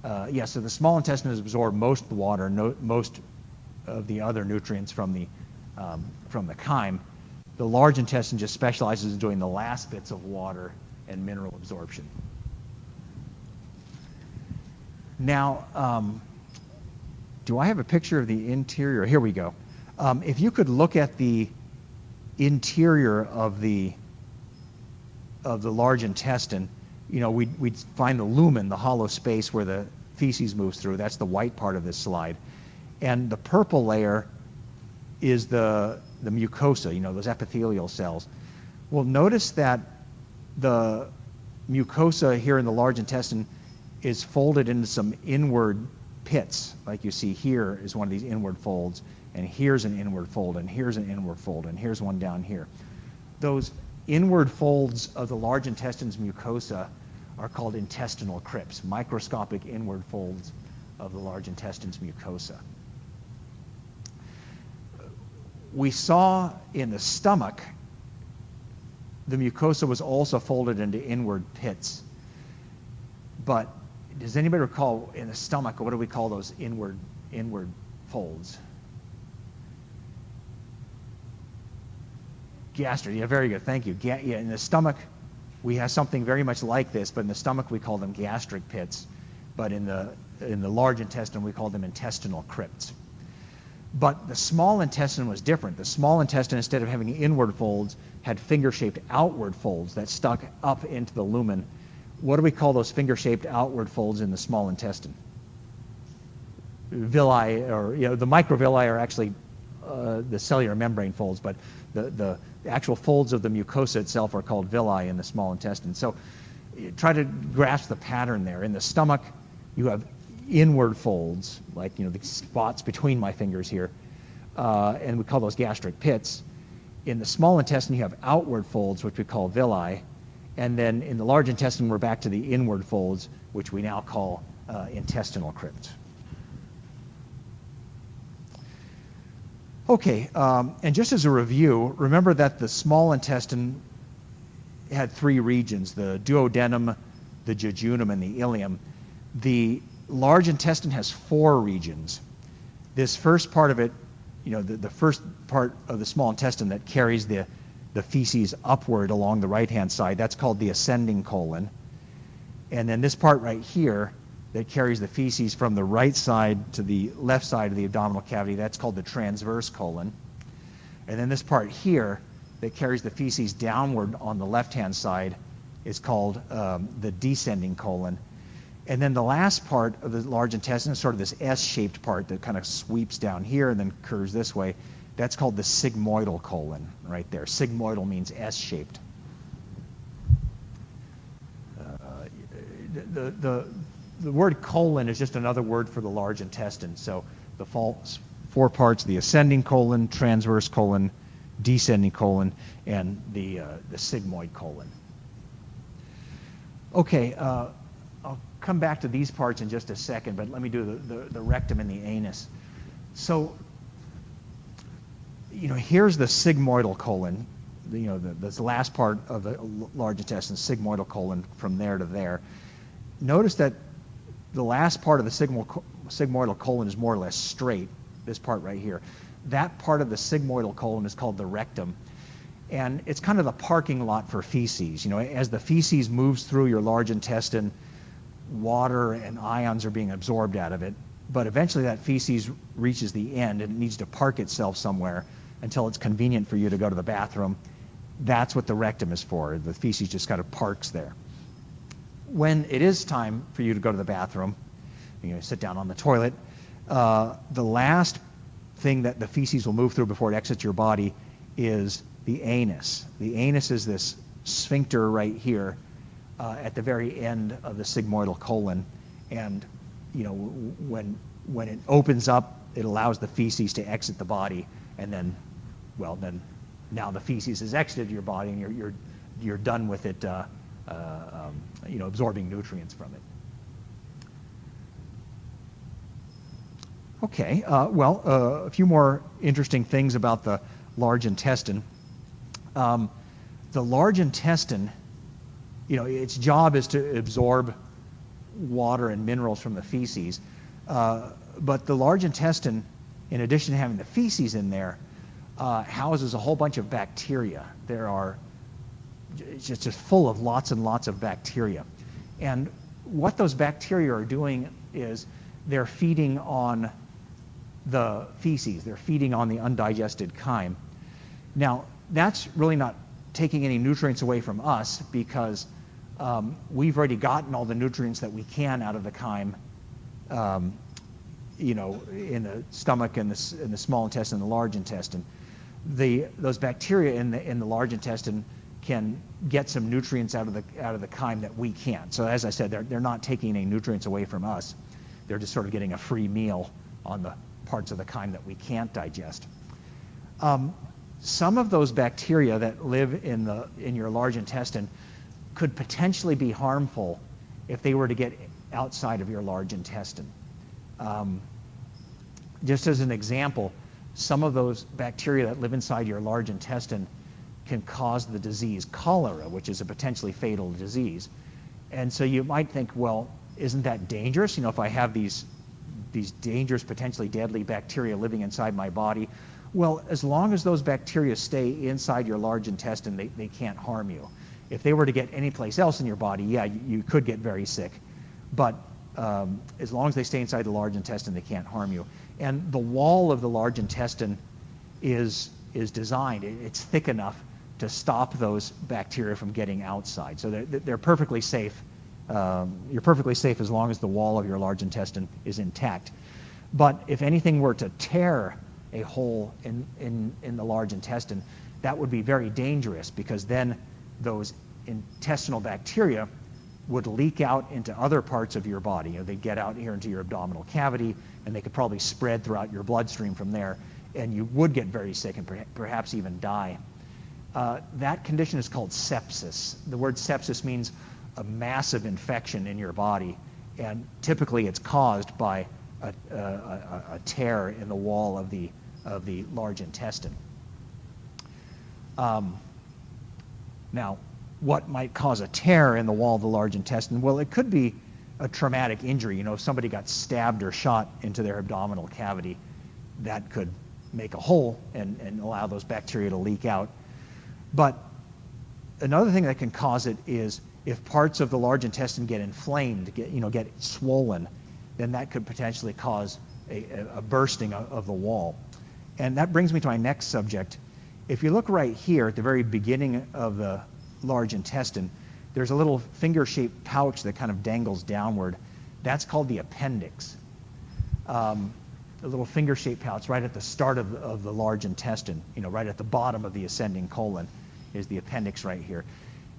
Yeah, so the small intestine has absorbed most of the water, most of the other nutrients from the chyme. The large intestine just specializes in doing the last bits of water and mineral absorption. Now, do I have a picture of the interior? Here we go. If you could look at the interior of the large intestine, you know, we'd find the lumen, the hollow space where the feces moves through. That's the white part of this slide. And the purple layer is the mucosa, you know, those epithelial cells. Well, notice that the mucosa here in the large intestine is folded into some inward pits, like you see here is one of these inward folds, and here's an inward fold, and here's an inward fold, and here's one down here. Those inward folds of the large intestine's mucosa are called intestinal crypts, microscopic inward folds of the large intestine's mucosa. We saw in the stomach, the mucosa was also folded into inward pits. But does anybody recall in the stomach, what do we call those inward folds? Gastric, yeah, very good, thank you. Yeah, in the stomach, we have something very much like this, but in the stomach we call them gastric pits. But in the large intestine, we call them intestinal crypts. But the small intestine was different. The small intestine, instead of having inward folds, had finger-shaped outward folds that stuck up into the lumen. What do we call those finger-shaped outward folds in the small intestine? Villi, or you know, the microvilli are actually the cellular membrane folds, but the actual folds of the mucosa itself are called villi in the small intestine. So try to grasp the pattern there. In the stomach, you have inward folds, like, you know, the spots between my fingers here, and we call those gastric pits. In the small intestine, you have outward folds, which we call villi, and then in the large intestine, we're back to the inward folds, which we now call intestinal crypts. Okay, and just as a review, remember that the small intestine had three regions, the duodenum, the jejunum, and the ileum. The large intestine has four regions. This first part of it, you know, the first part of the small intestine that carries the feces upward along the right-hand side, that's called the ascending colon. And then this part right here that carries the feces from the right side to the left side of the abdominal cavity, that's called the transverse colon. And then this part here that carries the feces downward on the left-hand side is called the descending colon. And then the last part of the large intestine is sort of this S-shaped part that kind of sweeps down here and then curves this way. That's called the sigmoidal colon right there. Sigmoidal means S-shaped. The word colon is just another word for the large intestine. So the four parts, the ascending colon, transverse colon, descending colon, and the sigmoid colon. Okay, I'll come back to these parts in just a second, but let me do the rectum and the anus. So, you know, here's the sigmoidal colon, you know, this last part of the large intestine, sigmoidal colon, from there to there. Notice that the last part of the sigmoidal colon is more or less straight, this part right here. That part of the sigmoidal colon is called the rectum. And it's kind of the parking lot for feces. You know, as the feces moves through your large intestine, water and ions are being absorbed out of it. But eventually that feces reaches the end and it needs to park itself somewhere until it's convenient for you to go to the bathroom. That's what the rectum is for. The feces just kind of parks there. When it is time for you to go to the bathroom, you know, sit down on the toilet, the last thing that the feces will move through before it exits your body is the anus. The anus is this sphincter right here at the very end of the sigmoidal colon, and you know, when it opens up, it allows the feces to exit the body, and then, well, then now the feces has exited your body, and you're you're done with it, absorbing nutrients from it. Okay, a few more interesting things about the large intestine. The large intestine, its job is to absorb water and minerals from the feces, but the large intestine, in addition to having the feces in there, houses a whole bunch of bacteria. It's just full of lots and lots of bacteria. And what those bacteria are doing is they're feeding on the feces. They're feeding on the undigested chyme. Now, that's really not taking any nutrients away from us because we've already gotten all the nutrients that we can out of the chyme, in the stomach and the small intestine and the large intestine. Those bacteria in the large intestine can get some nutrients out of the chyme that we can't. So as I said, they're not taking any nutrients away from us. They're just sort of getting a free meal on the parts of the chyme that we can't digest. Some of those bacteria that live in your large intestine could potentially be harmful if they were to get outside of your large intestine. Just as an example, some of those bacteria that live inside your large intestine can cause the disease cholera, which is a potentially fatal disease. And so you might think, well, isn't that dangerous? If I have these dangerous, potentially deadly bacteria living inside my body. Well, as long as those bacteria stay inside your large intestine, they can't harm you. If they were to get anyplace else in your body, yeah, you could get very sick. But as long as they stay inside the large intestine, they can't harm you. And the wall of the large intestine is designed, it's thick enough to stop those bacteria from getting outside. So they're perfectly safe. You're perfectly safe as long as the wall of your large intestine is intact. But if anything were to tear a hole in the large intestine, that would be very dangerous because then those intestinal bacteria would leak out into other parts of your body. They'd get out here into your abdominal cavity, and they could probably spread throughout your bloodstream from there, and you would get very sick and perhaps even die. That condition is called sepsis. The word sepsis means a massive infection in your body, and typically it's caused by a tear in the wall of the large intestine. Now, what might cause a tear in the wall of the large intestine? Well, it could be a traumatic injury. If somebody got stabbed or shot into their abdominal cavity, that could make a hole and allow those bacteria to leak out. But another thing that can cause it is if parts of the large intestine get inflamed, get swollen, then that could potentially cause a bursting of the wall. And that brings me to my next subject. If you look right here at the very beginning of the large intestine, there's a little finger-shaped pouch that kind of dangles downward. That's called the appendix. A little finger-shaped pouch right at the start of the large intestine, right at the bottom of the ascending colon is the appendix right here.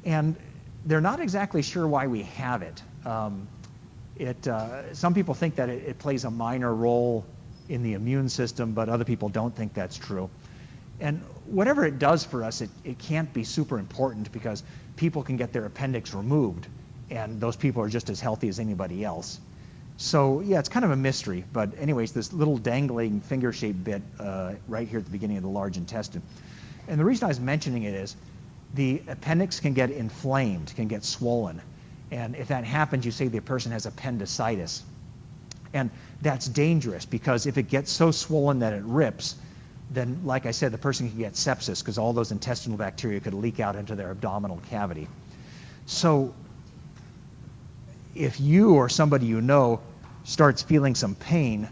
And they're not exactly sure why we have it. Some people think that it plays a minor role in the immune system, but other people don't think that's true. And whatever it does for us, it can't be super important because people can get their appendix removed, and those people are just as healthy as anybody else. So yeah, it's kind of a mystery. But anyways, this little dangling finger-shaped bit right here at the beginning of the large intestine. And the reason I was mentioning it is the appendix can get inflamed, can get swollen. And if that happens, you say the person has appendicitis. And that's dangerous because if it gets so swollen that it rips, then, like I said, the person can get sepsis because all those intestinal bacteria could leak out into their abdominal cavity. So if you or somebody you know starts feeling some pain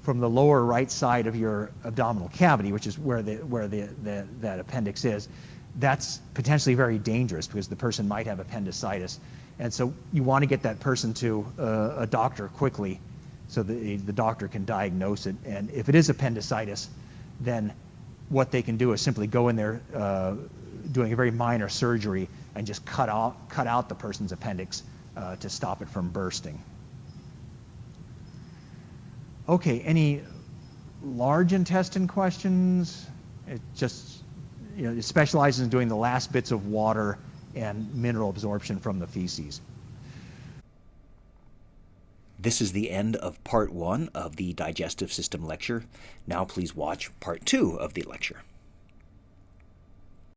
from the lower right side of your abdominal cavity, which is where that appendix is, that's potentially very dangerous because the person might have appendicitis. And so you want to get that person to a doctor quickly so the doctor can diagnose it. And if it is appendicitis, then what they can do is simply go in there doing a very minor surgery and just cut out the person's appendix to stop it from bursting. Okay, any large intestine questions? It just, it specializes in doing the last bits of water and mineral absorption from the feces.
This is the end of part 1 of the digestive system lecture. Now please watch part 2 of the lecture.